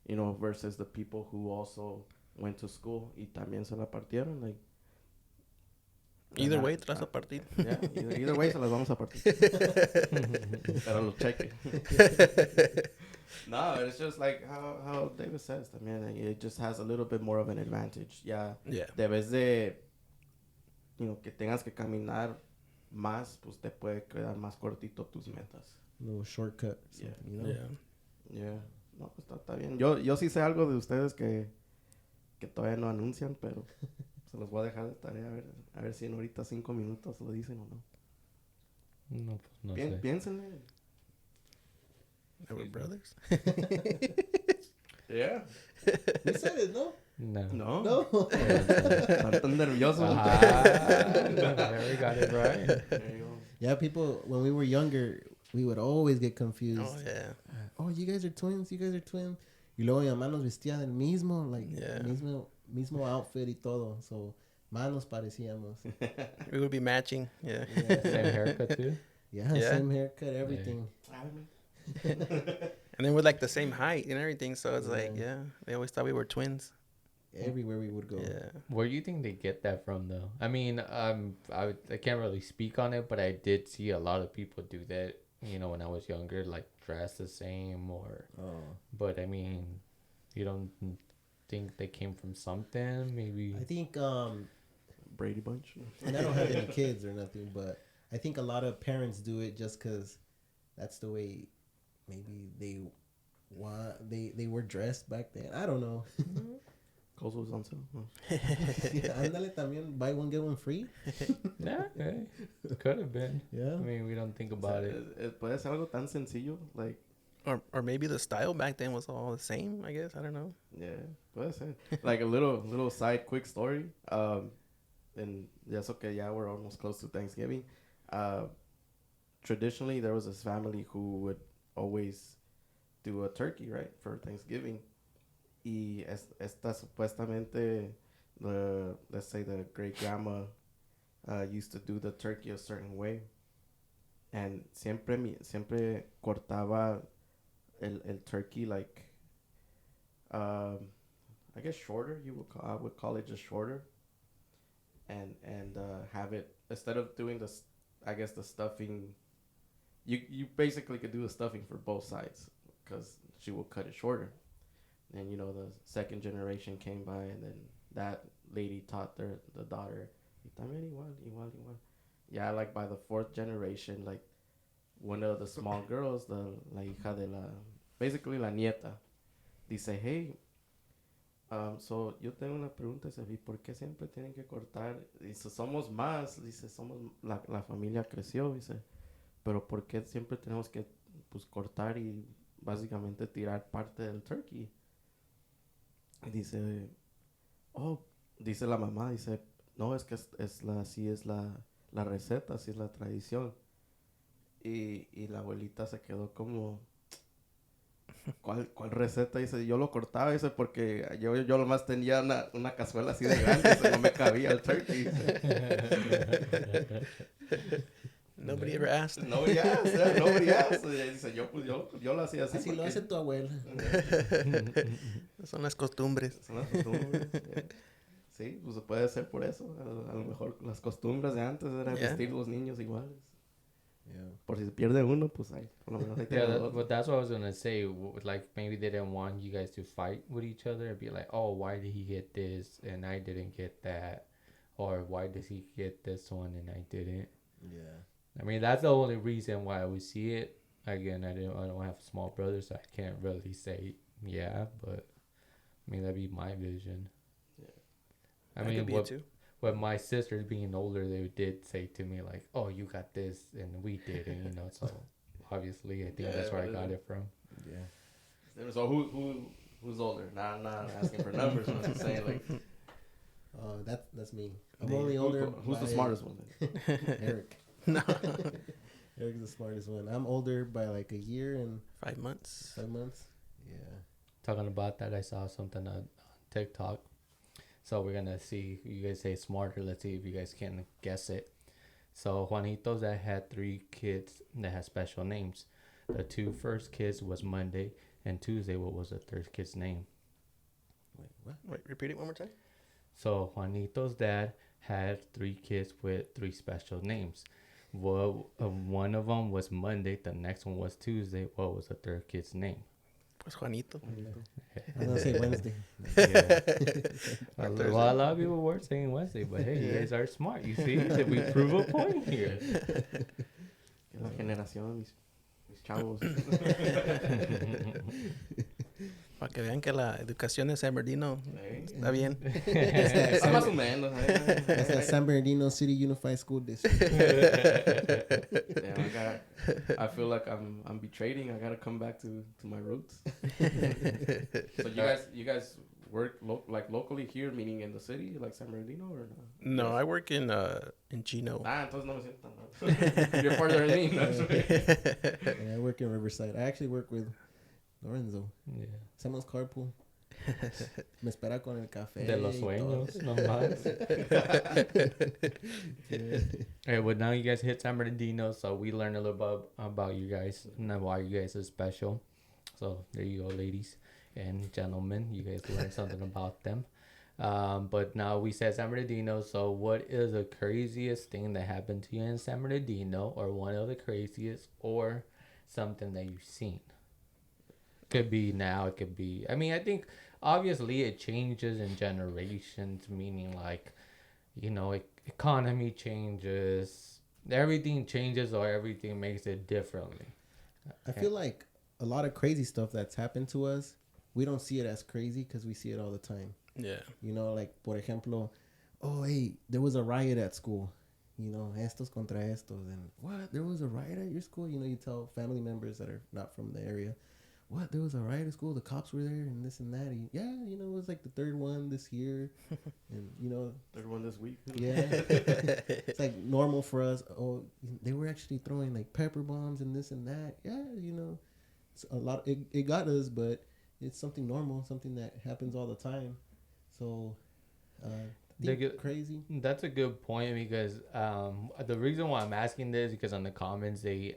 You know, versus the people who also went to school y también se la partieron, like. Either way, te las vas a partir. Yeah, either way se las vamos a partir. Pero lo cheque. No, it's just like how David says también, like, it just has a little bit more of an advantage. Yeah. Debes de, you know, que tengas que caminar más, pues te puede quedar más cortito tus metas. A little shortcut. Yeah. You know? Yeah. No, pues está bien. Yo sí sé algo de ustedes que todavía no anuncian, pero se los voy a dejar de tarea a ver si en ahorita 5 minutos lo dicen o no. No, pues no sé. Piénsenle. Are we brothers? Yeah. You said it, no? No. No. Están tan nerviosos. There we got it right. There you go. Yeah, people, when we were younger, we would always get confused. Oh, yeah. Oh, you guys are twins. Y luego mi mamá nos vestía del mismo, like, mismo outfit y todo. So, más nos parecíamos. We would be matching. Yeah. Same haircut too. Yeah, same haircut, everything. And then we're like the same height and everything. So it's like, they always thought we were twins. Everywhere we would go. Yeah. Where do you think they get that from, though? I mean, I can't really speak on it, but I did see a lot of people do that. You know, when I was younger, like dress the same or. Oh. But I mean, you don't think they came from something? Maybe. I think Brady Bunch. And I don't have any kids or nothing, but I think a lot of parents do it just because that's the way maybe they were dressed back then. I don't know. Kohl's was on sale. Ándale también, buy one get one free. Yeah, could have been. Yeah. I mean, we don't think about it. Puede ser algo tan sencillo, like. Or maybe the style back then was all the same, I guess. I don't know. Yeah, puede ser. Like a little side quick story. And that's okay. Yeah, we're almost close to Thanksgiving. Traditionally, there was this family who would always do a turkey, right, for Thanksgiving. Y esta supuestamente, let's say the great grandma used to do the turkey a certain way. And siempre cortaba el turkey like, I guess shorter. I would call it just shorter. And have it, instead of doing the stuffing, you basically could do the stuffing for both sides because she will cut it shorter. And, you know, the second generation came by, and then that lady taught the daughter, y también igual. Yeah, like by the 4th generation, like one of the small girls, la hija de basically la nieta, dice, hey, so yo tengo una pregunta, dice, ¿por qué siempre tienen que cortar? Dice, somos más, dice, la familia creció, dice, pero ¿por qué siempre tenemos que, pues, cortar y básicamente tirar parte del turkey? Y dice, dice la mamá, dice, no, es que así es la receta, así es la tradición. Y la abuelita se quedó como, ¿Cuál receta? Dice, yo lo cortaba, dice, porque yo nomás tenía una cazuela así de grande, dice, no me cabía el turkey. Nobody ever asked. Nobody asked, yeah, nobody asked. Dice, yo lo hacía así. Así lo hace tu abuela. Son las costumbres. Son las costumbres. Sí, pues puede ser por eso. A lo mejor las costumbres de antes eran vestir los niños iguales. Yeah. Por si se pierde uno, pues ahí, por lo menos ahí tengo dos. But that's what I was gonna say. Like maybe they didn't want you guys to fight with each other and be like, oh, why did he get this and I didn't get that, or why does he get this one and I didn't? Yeah. I mean, that's the only reason why we see it. Again, I don't have small brothers, so I can't really say yeah, but I mean that'd be my vision. Yeah. I mean, with my sisters being older, they did say to me like, "Oh, you got this, and we didn't," you know. So obviously, I think that's where I got it from. Yeah. So who's older? I'm not asking for numbers. I'm just saying like. That's me. I'm only older. Who's the smartest one? Eric. No. Eric's the smartest one. I'm older by like a year and 5 months. 5 months. Yeah. Talking about that, I saw something on TikTok. So we're gonna see. You guys say smarter. Let's see if you guys can guess it. So Juanitos that had 3 kids that had special names. The 2 first kids was Monday and Tuesday. What was the third kid's name? Wait, what? Wait, repeat it one more time. So Juanito's dad had 3 kids with 3 special names. Well, one of them was Monday. The next one was Tuesday. What was the third kid's name? Pues Juanito. I was gonna say Wednesday. Yeah. Well, a lot of people were saying Wednesday, but hey, you guys are smart. You see, we prove a point here. La generación, mis chavos. Para que vean que la educación de San Bernardino está bien. Más o menos. That's that San Bernardino City Unified School District. Yeah, I feel like I'm betraying. I gotta come back to my roots. So you guys work locally here, meaning in the city, like San Bernardino, or no? No, I work in Chino. Entonces no me siento tan. You're farther than me. Yeah, I work in Riverside. I actually work with Lorenzo. Yeah. Someone's carpool. Me espera con el café. De los sueños, no más. Hey, well, now you guys hit San Bernardino, so we learned a little bit about you guys and why you guys are special. So there you go, ladies and gentlemen. You guys learned something about them. But now we said San Bernardino, so what is the craziest thing that happened to you in San Bernardino, or one of the craziest, or something that you've seen? Could be now, it could be, I mean, I think obviously it changes in generations, meaning like, you know, economy changes, everything changes, or everything makes it differently. I feel like a lot of crazy stuff that's happened to us, we don't see it as crazy because we see it all the time. Yeah. You know, like, por ejemplo, oh, hey, there was a riot at school. You know, estos contra estos. And what? There was a riot at your school? You know, you tell family members that are not from the area, what? There was a riot at school? The cops were there and this and that. And, yeah, you know, it was like the 3rd one this year. And, you know. 3rd one this week. Yeah. It's like normal for us. Oh, they were actually throwing like pepper bombs and this and that. Yeah, you know. It's a lot. It got us, but it's something normal, something that happens all the time. So, crazy. That's a good point, because the reason why I'm asking this is because on the comments they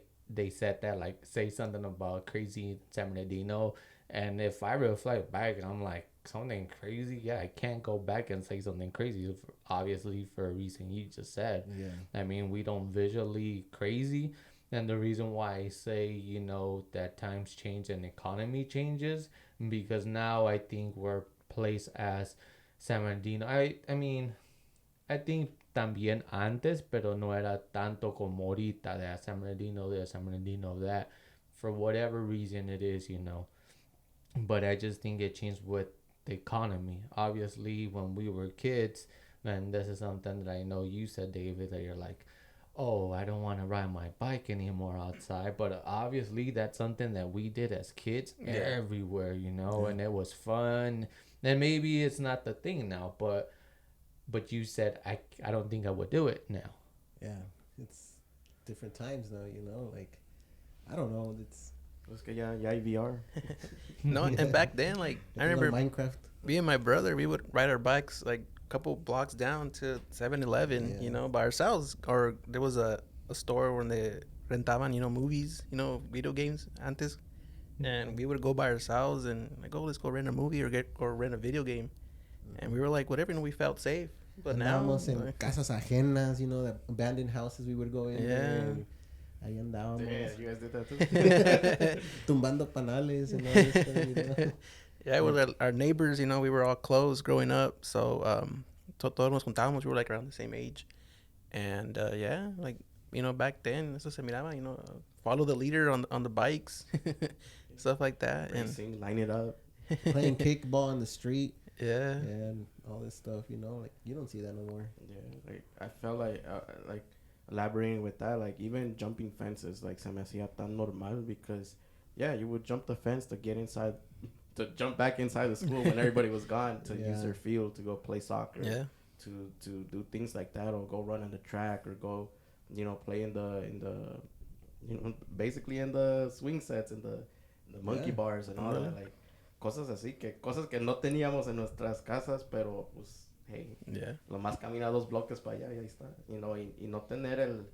said that, like, say something about crazy San Bernardino, and if I reflect back, I'm like, something crazy, yeah, I can't go back and say something crazy, obviously for a reason you just said. Yeah. I mean, we don't visually crazy, and the reason why I say, you know, that times change and economy changes, because now I think we're placed as San Bernardino. I mean, I think también antes, pero no era tanto como ahorita de San Bernardino that, for whatever reason it is, you know. But I just think it changed with the economy. Obviously, when we were kids, and this is something that I know you said, David, that you're like, oh, I don't want to ride my bike anymore outside. But obviously, that's something that we did as kids everywhere, you know, and it was fun. And maybe it's not the thing now, but you said, I don't think I would do it now. Yeah, it's different times now, you know, like, I don't know, Es que ya hay VR. No, and back then, like I remember Minecraft. me and my brother, we would ride our bikes like a couple blocks down to 7-Eleven, Yeah. you know, by ourselves. Or there was a store when they rentaban, you know, movies, you know, video games antes. And we would go by ourselves and like, oh, let's go rent a movie or rent a video game. And we were like, whatever, and we felt safe. But now, Andábamos en like, casas ajenas, you know, the abandoned houses we would go in. Yeah. There, and ahí andábamos. Yeah, you guys did that too. Tumbando panales and all this stuff, you know. yeah, with our neighbors, you know, we were all close growing up. So, todos nos juntábamos. We were like around the same age. And, yeah, like, you know, back then, eso se miraba, you know, follow the leader on the bikes, stuff like that. Racing, line it up. Playing kickball in the street. Yeah. And all this stuff, you know, like you don't see that no more. Yeah, like I felt like elaborating with that, like even jumping fences, like se me hacía tan normal because, yeah, you would jump the fence to get inside, to jump back inside the school when everybody was gone to use their field to go play soccer. Yeah. To do things like that or go run on the track or go, you know, play in the you know, basically in the swing sets and the monkey bars and all that, like cosas así, cosas que no teníamos en nuestras casas, pero pues hey, lo más camina 2 bloques para allá y ahí está, you know, y no tener el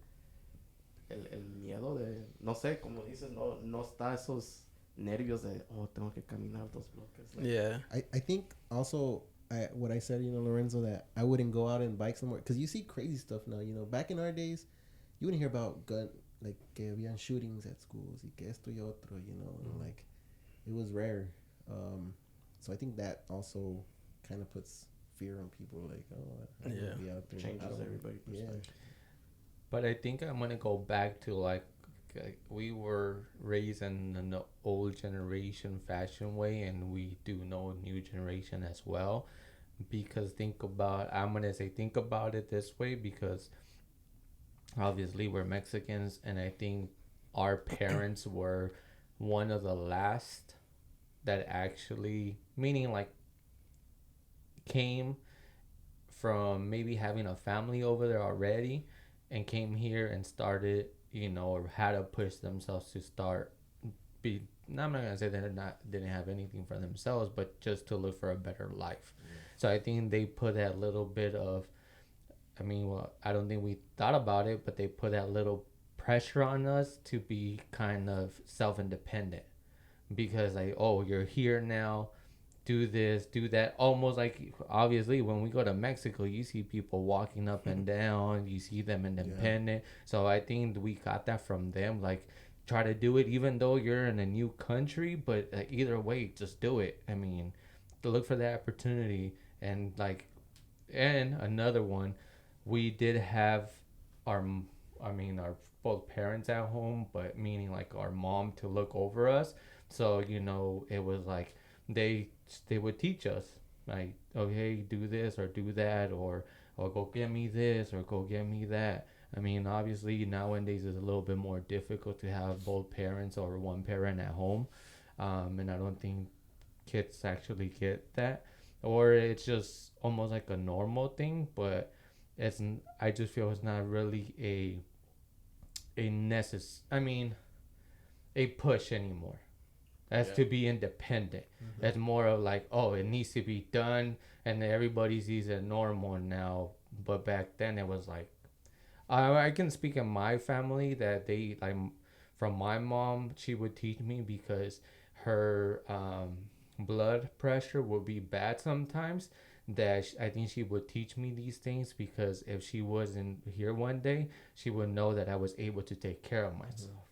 miedo de, no sé, como dices, no está esos nervios de, oh, tengo que caminar 2 bloques. Like, Yeah. I think also what I said, you know, Lorenzo, that I wouldn't go out and bike somewhere because you see crazy stuff now. You know, back in our days, you wouldn't hear about like que habían shootings at schools y que esto y otro, you know, and like it was rare. So I think that also kind of puts fear on people, like, oh, I don't wanna be out there. Changes everybody's perspective. But I think I'm gonna go back to like we were raised in an old generation fashion way, and we do know new generation as well. Because think about it this way, because obviously we're Mexicans, and I think our parents were one of the last that actually, meaning like came from maybe having a family over there already and came here and started, you know, or had to push themselves to start I'm not gonna say they didn't have anything for themselves, but just to look for a better life. So I think they put that little bit of, I mean, well, I don't think we thought about it, but they put that little pressure on us to be kind of self-independent, because like, oh, you're here now, do this, do that. Almost like, obviously, when we go to Mexico, you see people walking up and down, you see them independent. So I think we got that from them, like, try to do it even though you're in a new country, but either way, just do it. I mean, to look for that opportunity. And like, and another one, we did have our both parents at home, but meaning like our mom to look over us. So, you know, it was like they would teach us, like, okay, do this or do that, or go get me this or go get me that. I mean, obviously nowadays it's a little bit more difficult to have both parents or one parent at home, and I don't think kids actually get that, or it's just almost like a normal thing, but I just feel it's not really a push anymore as to be independent. It's more of like, oh, it needs to be done, and everybody sees it normal now. But back then it was like, I can speak in my family that they, like, from my mom, she would teach me because her blood pressure would be bad sometimes, that I think she would teach me these things, because if she wasn't here one day, she would know that I was able to take care of myself.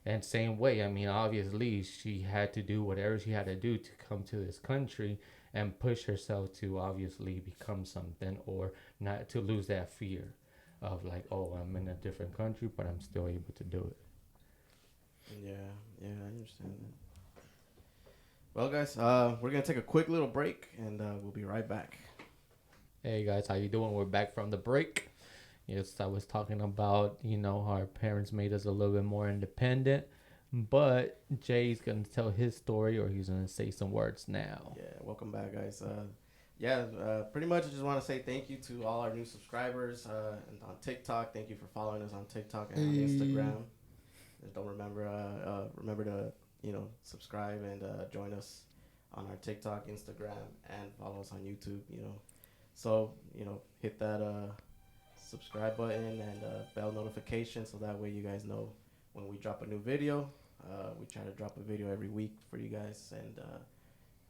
And same way, I mean, obviously she had to do whatever she had to do to come to this country and push herself to obviously become something, or not to lose that fear of like, oh, I'm in a different country, but I'm still able to do it. Yeah, I understand that. Well, guys, we're gonna take a quick little break, and we'll be right back. Hey guys, how you doing? We're back from the break. Yes, I was talking about, you know, our parents made us a little bit more independent, but Jay's gonna tell his story, or he's gonna say some words now. Yeah, welcome back, guys. Pretty much I just want to say thank you to all our new subscribers and on TikTok. Thank you for following us on TikTok and on Instagram. Just don't remember to, subscribe and join us on our TikTok, Instagram, and follow us on YouTube. So hit that subscribe button and bell notification so that way you guys know when we drop a new video. We try to drop a video every week for you guys and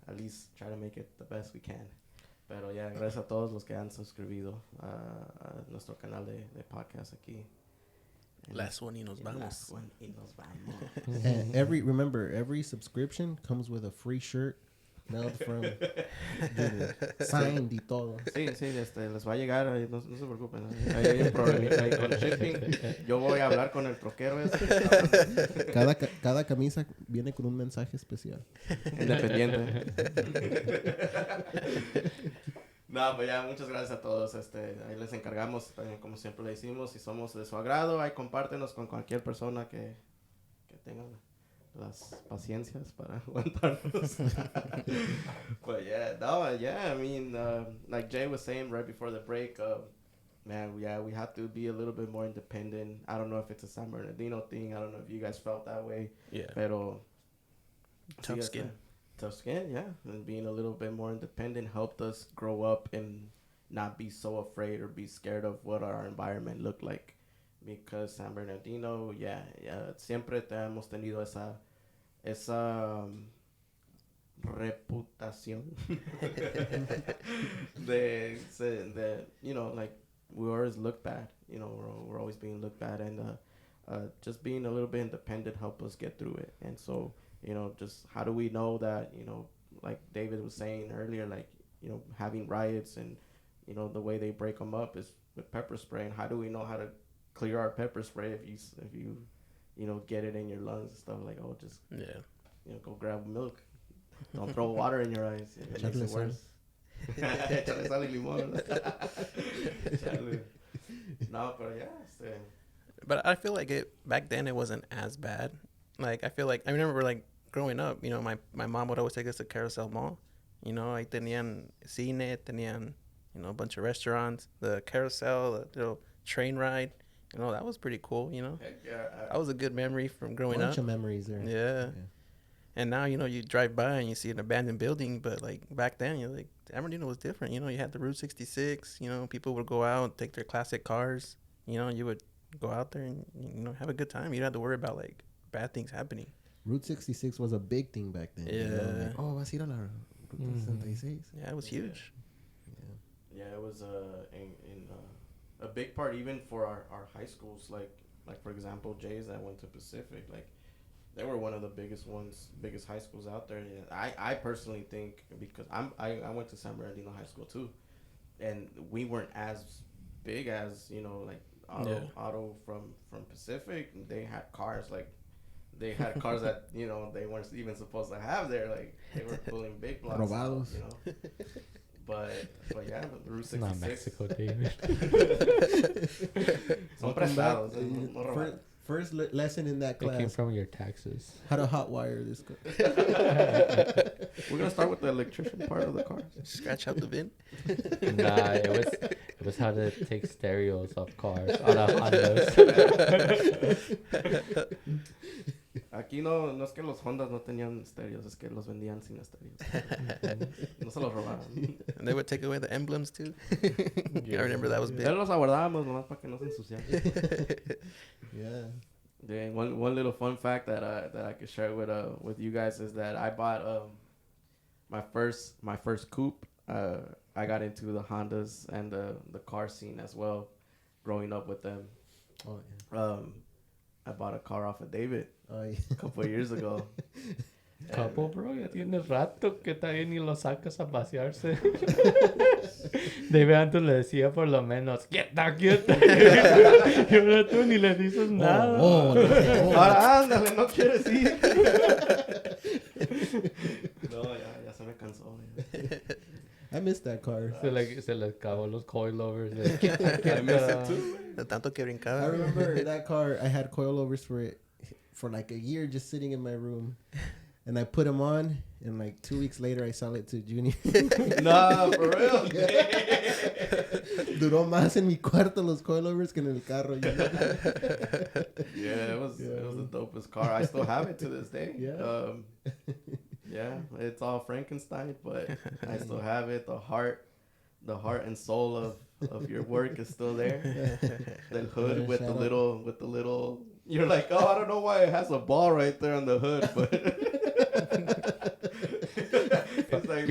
at least try to make it the best we can. Pero ya, gracias a todos los que han suscribido a nuestro canal de podcast aquí. Last one y nos vamos. Last one y nos vamos. And every subscription comes with a free shirt mailed from signed y todo. Sí, les va a llegar, no se preocupen. Hay un problemita ahí con shipping. Yo voy a hablar con el troquero. Cada camisa viene con un mensaje especial. Independiente. No, pues ya, muchas gracias a todos. Ahí les encargamos, también como siempre le decimos, si somos de su agrado, ahí compártenos con cualquier persona que tenga las paciencias para aguantarnos. But I mean, like Jay was saying right before the break, we have to be a little bit more independent. I don't know if it's a San Bernardino thing. I don't know if you guys felt that way. Yeah. Pero Tough skin. Tough skin, yeah. And being a little bit more independent helped us grow up and not be so afraid or be scared of what our environment looked like. Because San Bernardino, siempre hemos tenido esa reputación de like we always look bad. We're always being looked bad, and just being a little bit independent helped us get through it. And so, just how do we know that, like David was saying earlier, like, having riots and, the way they break them up is with pepper spray. And how do we know how to clear our pepper spray if you get it in your lungs and stuff? Like, just go grab milk. Don't throw water in your eyes. It makes it worse. Échale sal y limón. No, but yeah. But I feel like back then it wasn't as bad. Like, I feel like I remember, like, growing up, my mom would always take us to Carousel Mall. Ahí tenían cine, tenían, a bunch of restaurants, the carousel, the little train ride. That was pretty cool. Heck yeah, that was a good memory from growing up. Bunch of memories there. Yeah. And now, you drive by and you see an abandoned building, but, like, back then, San Bernardino was different. You had the Route 66. People would go out, take their classic cars. You would go out there and, have a good time. You don't have to worry about, like, bad things happening. Route 66 was a big thing back then. Yeah. Vas a ir a la Route 66. Yeah, it was huge. Yeah, it was a big part even for our high schools. Like for example, Jay's that went to Pacific. Like, they were one of the biggest high schools out there. Yeah, I personally think, because I went to San Bernardino High School too, and we weren't as big as like Otto from Pacific. They had cars that they weren't even supposed to have there. Like, they were pulling big blocks out, But yeah, the Route 66. Not Mexico, David. Son prestados. First lesson in that class. It came from your taxes. How to hot wire this car. We're gonna start with the electrician part of the car. Scratch out the VIN. Nah, it was how to take stereos off cars on a Hondas. Aquí no es que los Hondas no tenían estéreos, es que los vendían sin estéreos. No se los robaron. And they would take away the emblems too. I remember that was big. Pero los aguardábamos nomás para que no se ensuciaran. Yeah. Yeah, one little fun fact that I could share with you guys is that I bought my first coupe. I got into the Hondas and the car scene as well, growing up with them. Oh yeah. I bought a car off of David yeah. a couple of years ago. Couple, bro, ya tienes rato que también ni lo sacas a pasearse. David antes le decía por lo menos, quieta. Y ahora tú ni le dices nada. Ahora ándale, no quieres ir. No, ya se me cansó. I missed that car. Se le acabó los coilovers. I miss it too. De tanto que brincaba. I remember that car, I had coilovers for it for like a year just sitting in my room. And I put him on, and like 2 weeks later, I sell it to Junior. Nah, for real. Duró más en mi cuarto los coilovers que en el carro. You know? Yeah, it was the dopest car. I still have it to this day. Yeah. Yeah, it's all Frankenstein, but I still have it. The heart and soul of your work is still there. The hood with the little. You're like, oh, I don't know why it has a ball right there on the hood, but it's like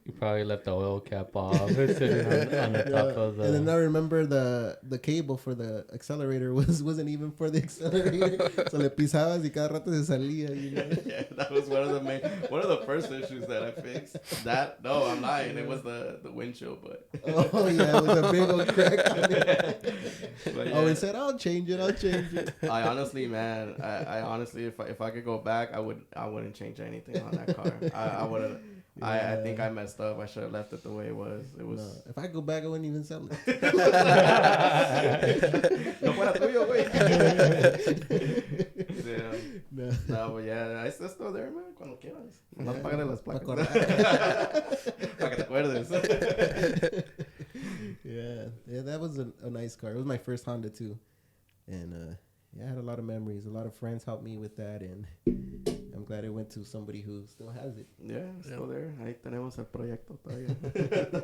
You probably left the oil cap off. It's sitting on the top of the. And then I remember the cable for the accelerator wasn't even for the accelerator. So le pisabas y cada rato se salía. You know? Yeah, that was one of the first issues that I fixed. No, I'm lying. It was the windshield, but. Oh yeah, it was a big old crack. But yeah. Oh, he said, "I'll change it. I honestly, man, I honestly, if I could go back, I wouldn't change anything on that car. I would have. I think I messed up. I should have left it the way it was. It was. No, if I go back, I wouldn't even sell it. No fuera tuyo, güey. No, but yeah, it's still there, man. Cuando quieras. No pagarle las placas. Para que te acuerdes. Yeah, that was a nice car. It was my first Honda too, and I had a lot of memories. A lot of friends helped me with that, and I'm glad it went to somebody who still has it. Yeah, still there. Ahí tenemos el proyecto todavía.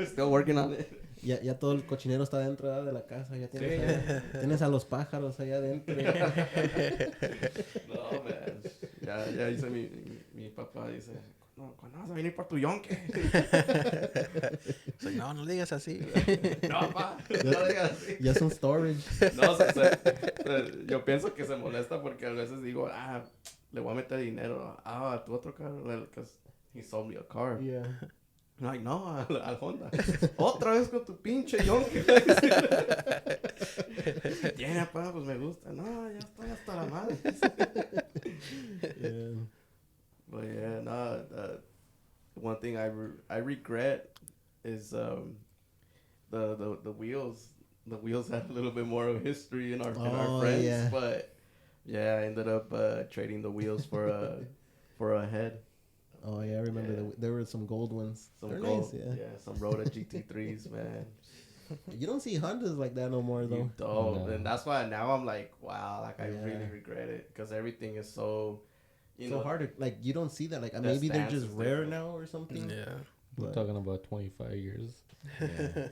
Still working on it. Ya todo el cochinero está dentro de la casa. Ya tienes a los pájaros allá adentro. No, man. Ya dice mi papá, dice, no, ¿cuándo vas a venir por tu yonke? Like, no digas así. No, papá, no digas así. Ya son storage. No, yo pienso que se molesta porque a veces digo, le voy a meter dinero a tu otro carro, because he sold me a car. Yeah. I'm like, no, al Honda. Otra vez con tu pinche yonke. Tiene, papá, pues me gusta. No, ya estoy hasta la madre. Yeah. But yeah, no. One thing I regret is the wheels. The wheels had a little bit more of history in our friends, yeah. but yeah, I ended up trading the wheels for a head. Oh yeah, I remember there were some gold ones. Some gold, nice, some Rhoda GT3s, man. You don't see Hondas like that no more though. You don't, No. and that's why now I'm like, wow, like I really regret it because everything is so, so hard to, like, you don't see that, like maybe they're just rare now or something. Yeah. We're talking about 25 years. Yeah.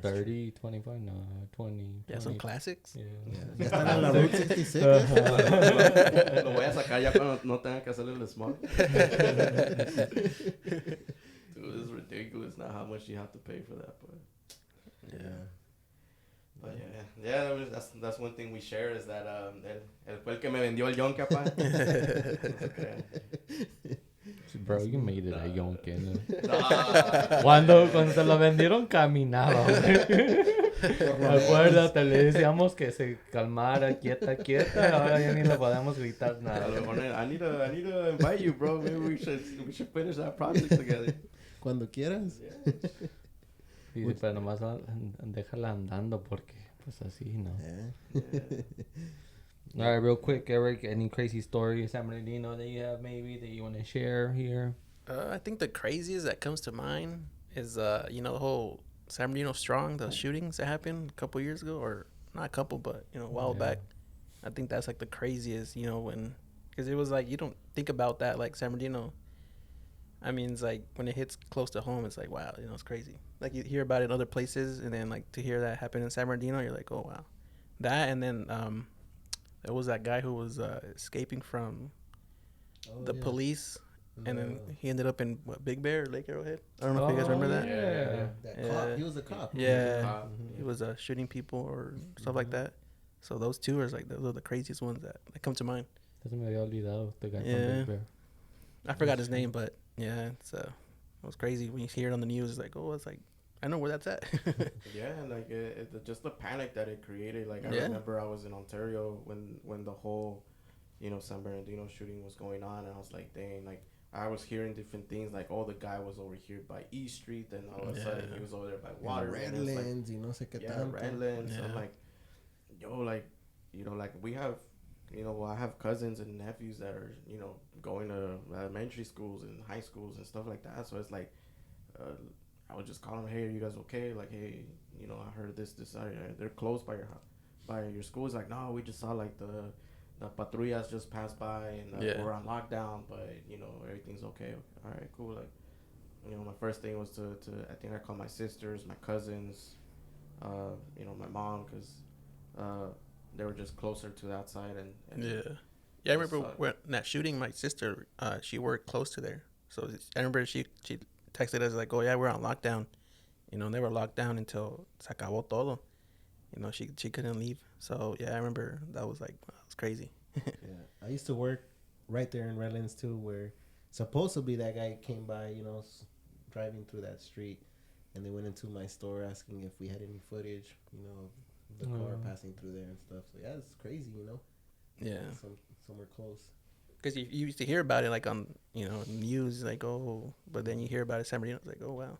30, 25, no, 20. Yeah, some classics. Yeah. Ya están en la Route 66. Lo voy a sacar ya cuando no tenga que hacerle el smog. Dude, it's ridiculous now how much you have to pay for that, but but that's one thing we share is that él fue el que me vendió el yonke, papá. Bro, you made it a yonke. ¿No? Nah. Cuando te lo vendieron caminaba, acuérdate, le decíamos que se calmara, quieta, ahora ya ni le podemos gritar nada. I need to invite you, bro. Maybe we should finish that project together. Cuando quieras. Yeah. Dice, pero nomás déjala andando porque pues así, ¿no? Yeah. All right, real quick, Eric, any crazy story in San Bernardino that you have maybe that you want to share here? I think the craziest that comes to mind is, the whole San Bernardino Strong, the shootings that happened a couple years ago, or not a couple, but, a while back. I think that's like the craziest, because it was like, you don't think about that, like San Bernardino. I mean, it's like when it hits close to home, it's like, wow, it's crazy. Like you hear about it in other places, and then like to hear that happen in San Bernardino, you're like, oh, wow. That, and then there was that guy who was escaping from the police, and then he ended up in Big Bear, Lake Arrowhead. I don't know if you guys remember that. Yeah. That cop. He was a cop. Yeah, he was shooting people or stuff like that. So those two are like those are the craziest ones that come to mind. Se me había olvidado the guy from Big Bear. I forgot his name, but yeah, it was crazy when you hear it on the news. It's like, oh, it's like I know where that's at. Yeah, and like just the panic that it created. Like I remember I was in Ontario when the whole, San Bernardino shooting was going on, and I was like, dang, like I was hearing different things. Like, oh, the guy was over here by E Street, and all of a sudden he was over there by Water. Redlands, like, no sé qué yeah, tanto. Redlands. Yeah. I'm like, yo, like, like we have you know, well, I have cousins and nephews that are, you know, going to elementary schools and high schools and stuff like that. So it's like, I would just call them, hey, are you guys okay? Like, hey, you know, I heard this, they're close by your school. It's like, no, we just saw like the patrullas just passed by and we're on lockdown, but you know, everything's okay. All right, cool. Like, you know, my first thing was to I think I called my sisters, my cousins, you know, my mom, because they were just closer to that side. And I remember when that shooting, my sister, she worked close to there. So I remember she texted us like, oh yeah, we're on lockdown. You know, they were locked down until se acabó todo. You know, she couldn't leave. So yeah, I remember that was like, wow, it was crazy. Yeah, I used to work right there in Redlands too, where supposedly that guy came by, you know, driving through that street, and they went into my store asking if we had any footage, you know, of the car passing through there and stuff. So yeah, it's crazy, you know. Yeah, somewhere close. Because you used to hear about it like on, you know, news, like, oh, but then you hear about it San Bernardino, it's like, oh wow,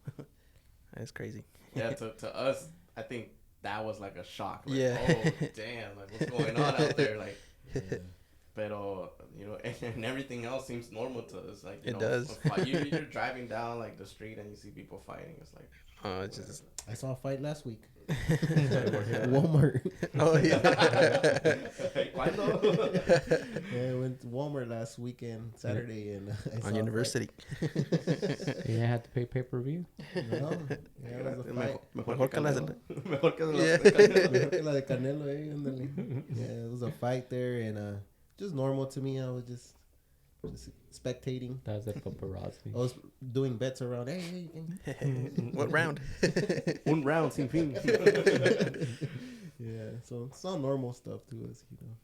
that's crazy. Yeah, to us, I think that was like a shock. Like, yeah. Oh damn! Like, what's going on out there? Like, but you know, and everything else seems normal to us. Like, you it know, does. You're driving down like the street and you see people fighting. It's like, Oh, it's just. I saw a fight last week. Walmart. Oh yeah. Yeah, I went to Walmart last weekend, Saturday, and I saw on University. You didn't have to pay pay-per-view? No, yeah, it was a fight. Mejor que las Mejor que Yeah. Mejor que la de Canelo, ándale. Yeah, it was a fight there, and just normal to me. I was just spectating. That was a paparazzi. I was doing bets around. Hey, What round? Un round sin fin. yeah, so it's all normal stuff to us, you know.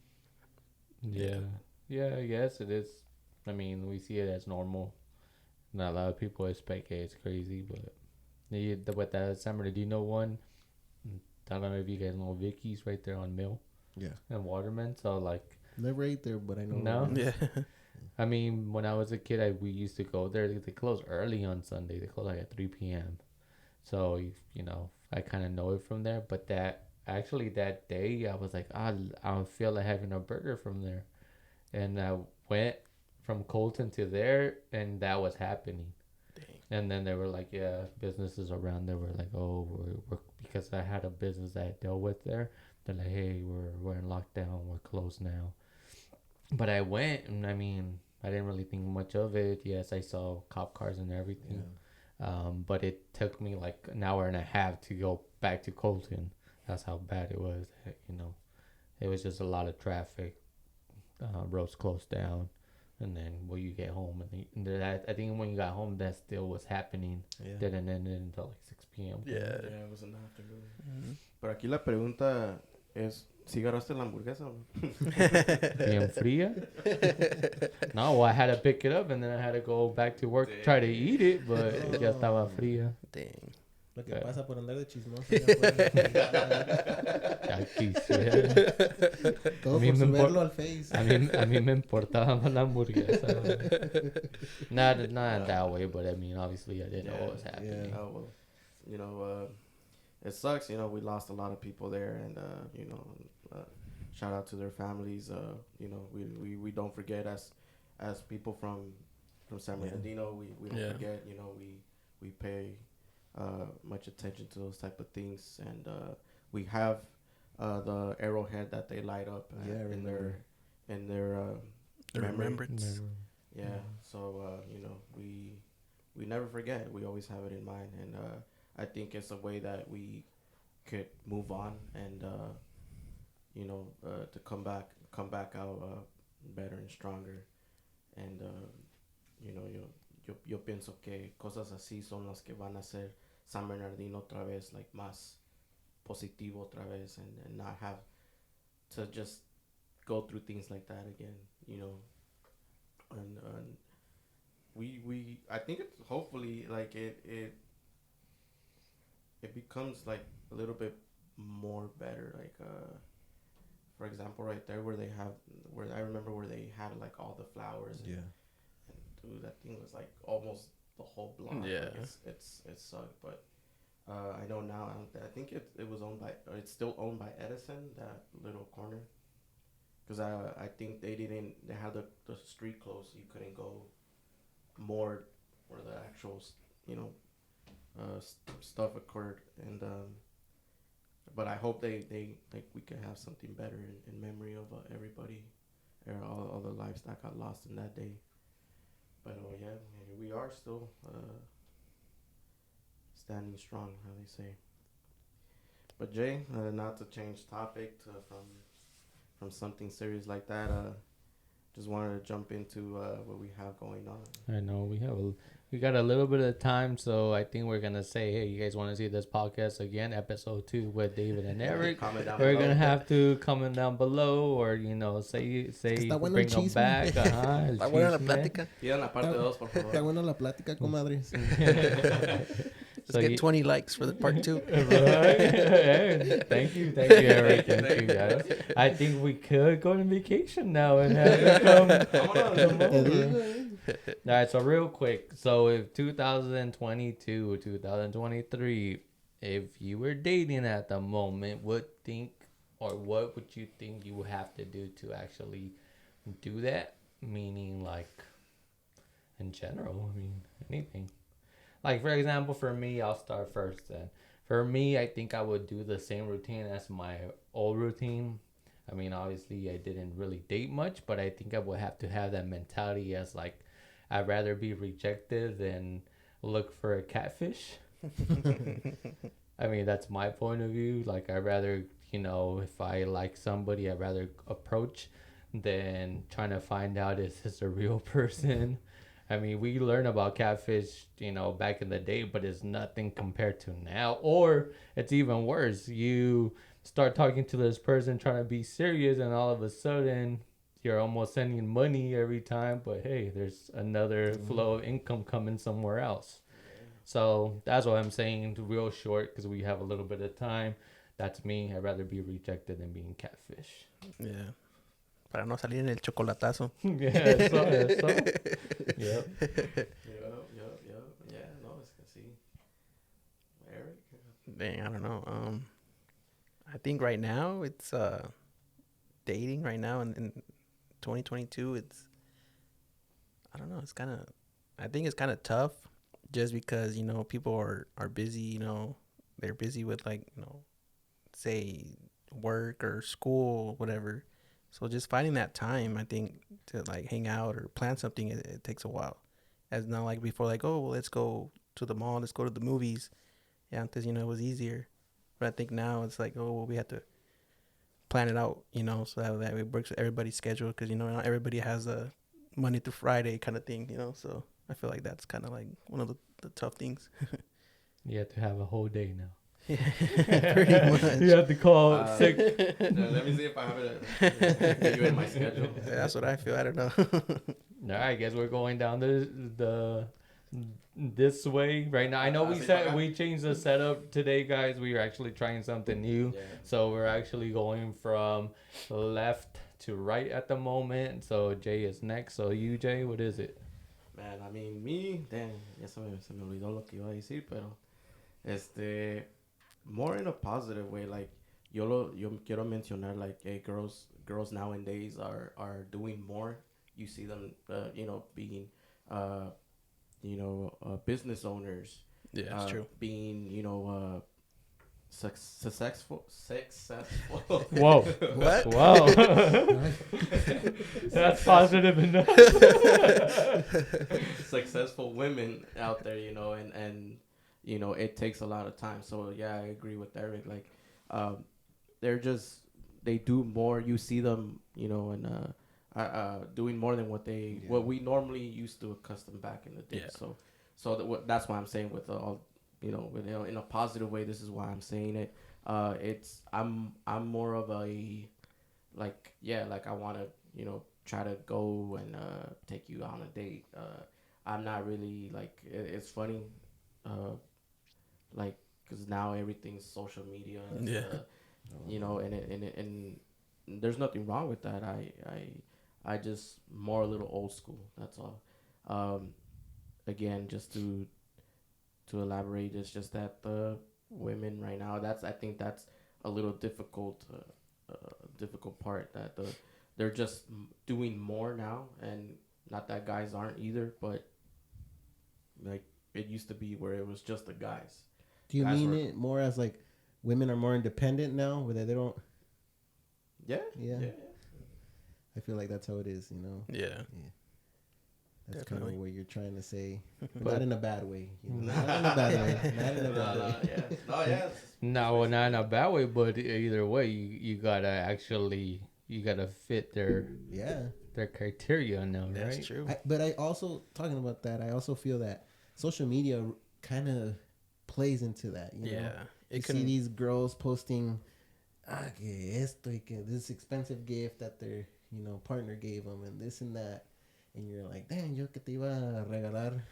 Yeah, I guess it is. I mean, we see it as normal. Not a lot of people expect it's crazy, but with that San Bernardino one, I don't know if you guys know Vicky's right there on Mill. Yeah. And Waterman. So like, never ate there, but I know. No? Yeah. I mean, when I was a kid, we used to go there. They close early on Sunday. They close like at 3 p.m. So, you know, I kind of know it from there. But that day, I was like, I feel like having a burger from there. And I went from Colton to there, and that was happening. Dang. And then they were like, yeah, businesses around there were like, oh, we're because I had a business that I dealt with there. They're like, hey, we're in lockdown. We're closed now. But I went, and I mean, I didn't really think much of it. Yes, I saw cop cars and everything. Yeah. But it took me like an hour and a half to go back to Colton. That's how bad it was. You know, it was just a lot of traffic. Roads closed down. And then when you get home, I think when you got home, that still was happening. Yeah. Didn't end until like 6 p.m. Yeah, it was in the afternoon. Mm-hmm. Pero aquí la pregunta es, ¿sí agarraste la hamburguesa? Bien fría? No, well, I had to pick it up and then I had to go back to work to try to eat it, but ya estaba fría. Dang. Lo que pasa por andar de chismoso. Aquí sí. Todo por subirlo al Face. A mí me importaba más la hamburguesa. Not that way, but I mean, obviously, I didn't know what was happening. Yeah. Oh, well, you know, it sucks. You know, we lost a lot of people there, and you know, shout out to their families. You know, we don't forget as people from San Bernardino. We don't forget. You know, we pay much attention to those type of things, and we have the arrowhead that they light up in their remembrance. Yeah. So you know, we never forget. We always have it in mind, and I think it's a way that we could move on and you know, to come back out better and stronger, and you know, yo pienso que cosas así son las que van a hacer San Bernardino otra vez like más positivo otra vez, and not have to just go through things like that again, you know. And we I think it's hopefully like it becomes like a little bit more better, like for example right there where I remember where they had like all the flowers and dude, that thing was like almost the whole block. Yeah. Like it sucked, but I know now. I think it was owned by, or it's still owned by Edison, that little corner. because I think they had the street closed. You couldn't go more where the actual you know stuff occurred, and but I hope they like we can have something better in memory of everybody, or all the lives that got lost in that day. But yeah, here we are still standing strong, how they say. But Jay, not to change topic from something serious like that, just wanted to jump into what we have going on. I know we got a little bit of time, so I think we're gonna say, hey, you guys want to see this podcast again, episode 2 with David and Eric? We're gonna have to comment down below, or say bring them back. Está buena la plática. Pidan la parte 2, por favor. Está buena la plática, comadres. Let's get 20 likes for the part 2. Hey, thank you, Eric. Thank you, guys. I think we could go on vacation now and have it come over. All right, so real quick. So if 2022 or 2023, if you were dating at the moment, what would you think you would have to do to actually do that? Meaning, like, in general, I mean, anything. Like, for example, for me, I'll start first then. For me, I think I would do the same routine as my old routine. I mean, obviously, I didn't really date much, but I think I would have to have that mentality as, like, I'd rather be rejected than look for a catfish. I mean, that's my point of view. Like, I'd rather, if I like somebody, I'd rather approach than trying to find out is this a real person. I mean, we learn about catfish, back in the day, but it's nothing compared to now. Or it's even worse. You start talking to this person trying to be serious, and all of a sudden you're almost sending money every time. But hey, there's another flow of income coming somewhere else. So that's what I'm saying, real short, because we have a little bit of time. That's me. I'd rather be rejected than being catfish. Yeah. Para no salir en el chocolatazo. Yeah, eso. Yep. Yeah, no, it's gonna see. Eric? Dang, I don't know. I think right now it's dating right now in 2022. I don't know. I think it's kind of tough, just because people are busy. They're busy with say work or school, whatever. So just finding that time, I think, to hang out or plan something, it takes a while. As not like before, well, let's go to the mall, let's go to the movies. Yeah, because it was easier. But I think now it's well, we have to plan it out, so that it works with everybody's schedule. Because not everybody has a Monday through Friday kind of thing, So I feel like that's kind of one of the tough things. You have to have a whole day now. Pretty much. You have to call sick. Let me see if I have it you in my schedule. That's what I feel. I don't know. All right, I guess we're going down this way right now. I know we changed the setup today, guys. We are actually trying something new. Yeah. So we're actually going from left to right at the moment. So Jay is next. So you, Jay, what is it? Man, I mean, me, damn, ya se me olvidó lo que iba a decir, pero more in a positive way. Like, yo quiero mencionar, hey, girls nowadays are doing more. You see them, being, business owners. Yeah, that's true. Being, successful. Whoa. What? Wow. That's positive enough. Successful women out there, and it takes a lot of time. So yeah, I agree with Eric. They do more. You see them, and doing more than what we normally used to accustom back in the day. Yeah. So that's why I'm saying with all, in a positive way. This is why I'm saying it. I'm more of a I want to try to go and take you on a date. I'm not really it's funny. Because now everything's social media, and there's nothing wrong with that. I just more a little old school. That's all. Again, just to elaborate, it's just that the women right now. I think that's a little difficult part. That they're just doing more now, and not that guys aren't either, but like it used to be where it was just the guys. Do you Guys mean were- it more as like women are more independent now, where they don't? Yeah. Yeah. I feel like that's how it is, you know. Yeah. That's kind Definitely. of what you're trying to say, but But- not in a bad way. You know? Not in a bad way. Not in a bad way. Yeah. No, not in a bad way, but either way, you gotta fit Yeah. their criteria now, That's right? true. But I also, talking about that, I also feel that social media kind of plays into that. You know? Yeah. You It see can. these girls posting, que esto y que this expensive gift that their partner gave them and this and that, and you're like, damn, yo que te iba a regalar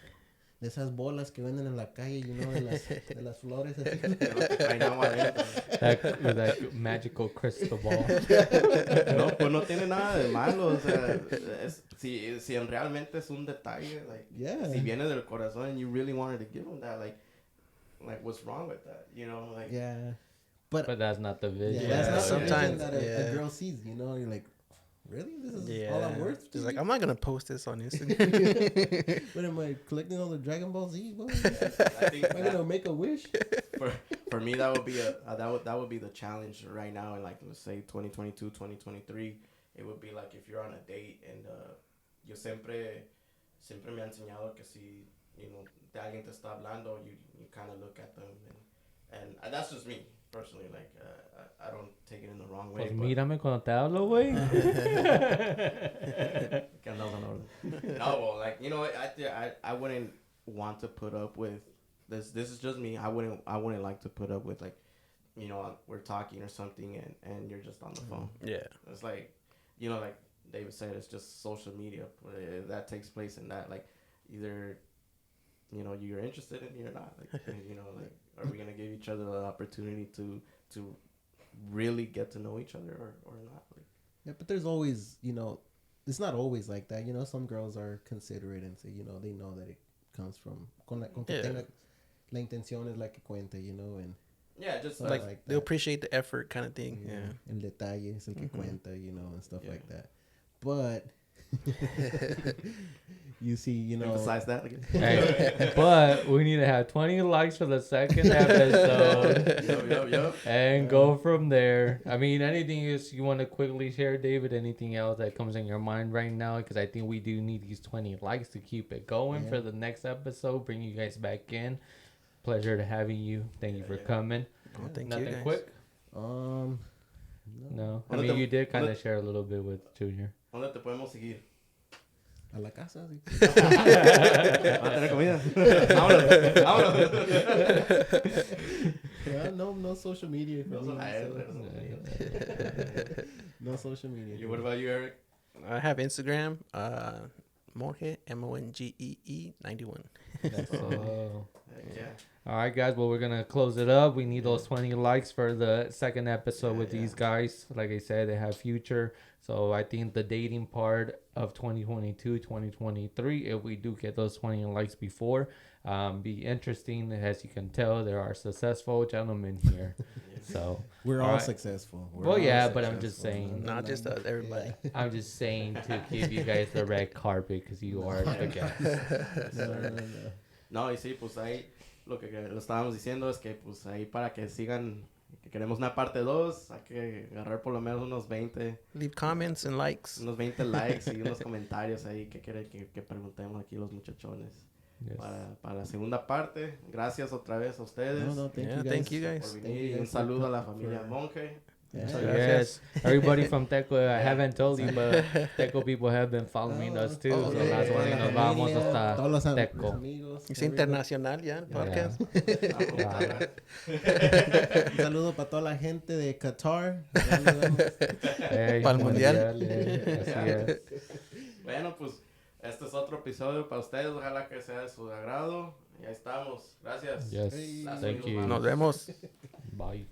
de esas bolas que venden en la calle, de las flores. Así. That magical crystal ball. No, pues no tiene nada de malo, o sea, si realmente es un detalle, like, Yeah. si viene del corazón and you really wanted to give them that, like what's wrong with that, you know, like, Yeah. But that's not the vision. yeah, that's not Sometimes, sometimes that a yeah. girl sees. You know, you're like, really? This is Yeah. all I'm worth? It's like, I'm not gonna post this on Instagram. What am I collecting all the Dragon Ball Z? What? I think Am I gonna make a wish? for me that would be that would be the challenge right now, in like, let's say 2022, 2023. It would be like if you're on a date and yo siempre me ha enseñado que si, you know, de alguien te está hablando, you kind of look at them and that's just me personally, like, I don't take it in the wrong way. Pues but- mírame cuando te hablo, güey. Que andamos en orden. No, well, like, you know, I wouldn't want to put up with this. This is just me. I wouldn't like to put up with, like, you know, we're talking or something and you're just on the phone. Yeah. It's like, you know, like David said, it's just social media that takes place in that. Like, either, you know, you're interested in me or not. Like, you know, like, are we gonna give each other the opportunity to really get to know each other or not? Like, Yeah, but there's always, it's not always like that. You know, some girls are considerate and say, they know that it comes from con que Yeah. tenga, la intención es la que cuenta, and yeah, just Like Like, that. they'll appreciate the effort kind of thing. yeah, Yeah. el detalle es el que cuenta, and stuff Yeah. like that. But you see, emphasize that again. Hey, but we need to have 20 likes for the second episode. Yo. And go from there. I mean, anything else you want to quickly share, David? Anything else that comes in your mind right now? Because I think we do need these 20 likes to keep it going Yeah. for the next episode. Bring you guys back in. Pleasure to having you. Thank you for coming. Oh, thank Nothing you guys. quick? No. No. I ¿Dónde mean, te- you did kind of dónde- share a little bit with Junior. ¿Dónde te podemos seguir? A la casa. Sí. ¿Va a tener comida? Vámonos. Yeah, no social media for me. No, No social media. What about you, Eric? I have Instagram, Monge, MONGEE 91. Oh. Yeah. All right, guys. Well, we're going to close it up. We need those 20 likes for the second episode Yeah, with yeah. these guys. Like I said, they have future. So I think the dating part of 2022, 2023, if we do get those 20 likes before, be interesting. As you can tell, there are successful gentlemen here. So, We're All all right. successful. We're Well, all yeah, but I'm just successful. saying. Not just us, everybody. I'm just saying to give you guys the red carpet because you are the guests. No. No, y sí, pues ahí lo que lo estábamos diciendo es que pues ahí para que sigan, que queremos una parte 2, hay que agarrar por lo menos unos 20 Leave comments and likes. likes y unos comentarios ahí que quieren que preguntemos aquí los muchachones. Yes. Para la segunda parte, gracias otra vez a ustedes No, thank Yeah, you guys. thank you guys. por Thank venir you y un guys for saludo a la coming, familia for- Monje. Yeah. So, Yes, everybody from Teco, I haven't told you, but Teco people have been following us too. Oh, So yeah. las one nos vamos Familia, hasta todos los Teco. amigos. Es everybody. internacional ya, el podcast. Un saludo para toda la gente de Qatar. Allá nos vemos. Hey, Pa'l mundial. Así es. Bueno, pues este es otro episodio para ustedes, ojalá que sea de su agrado. Y ahí estamos, gracias. Yes, Hey. thank you. Nos vemos. Bye.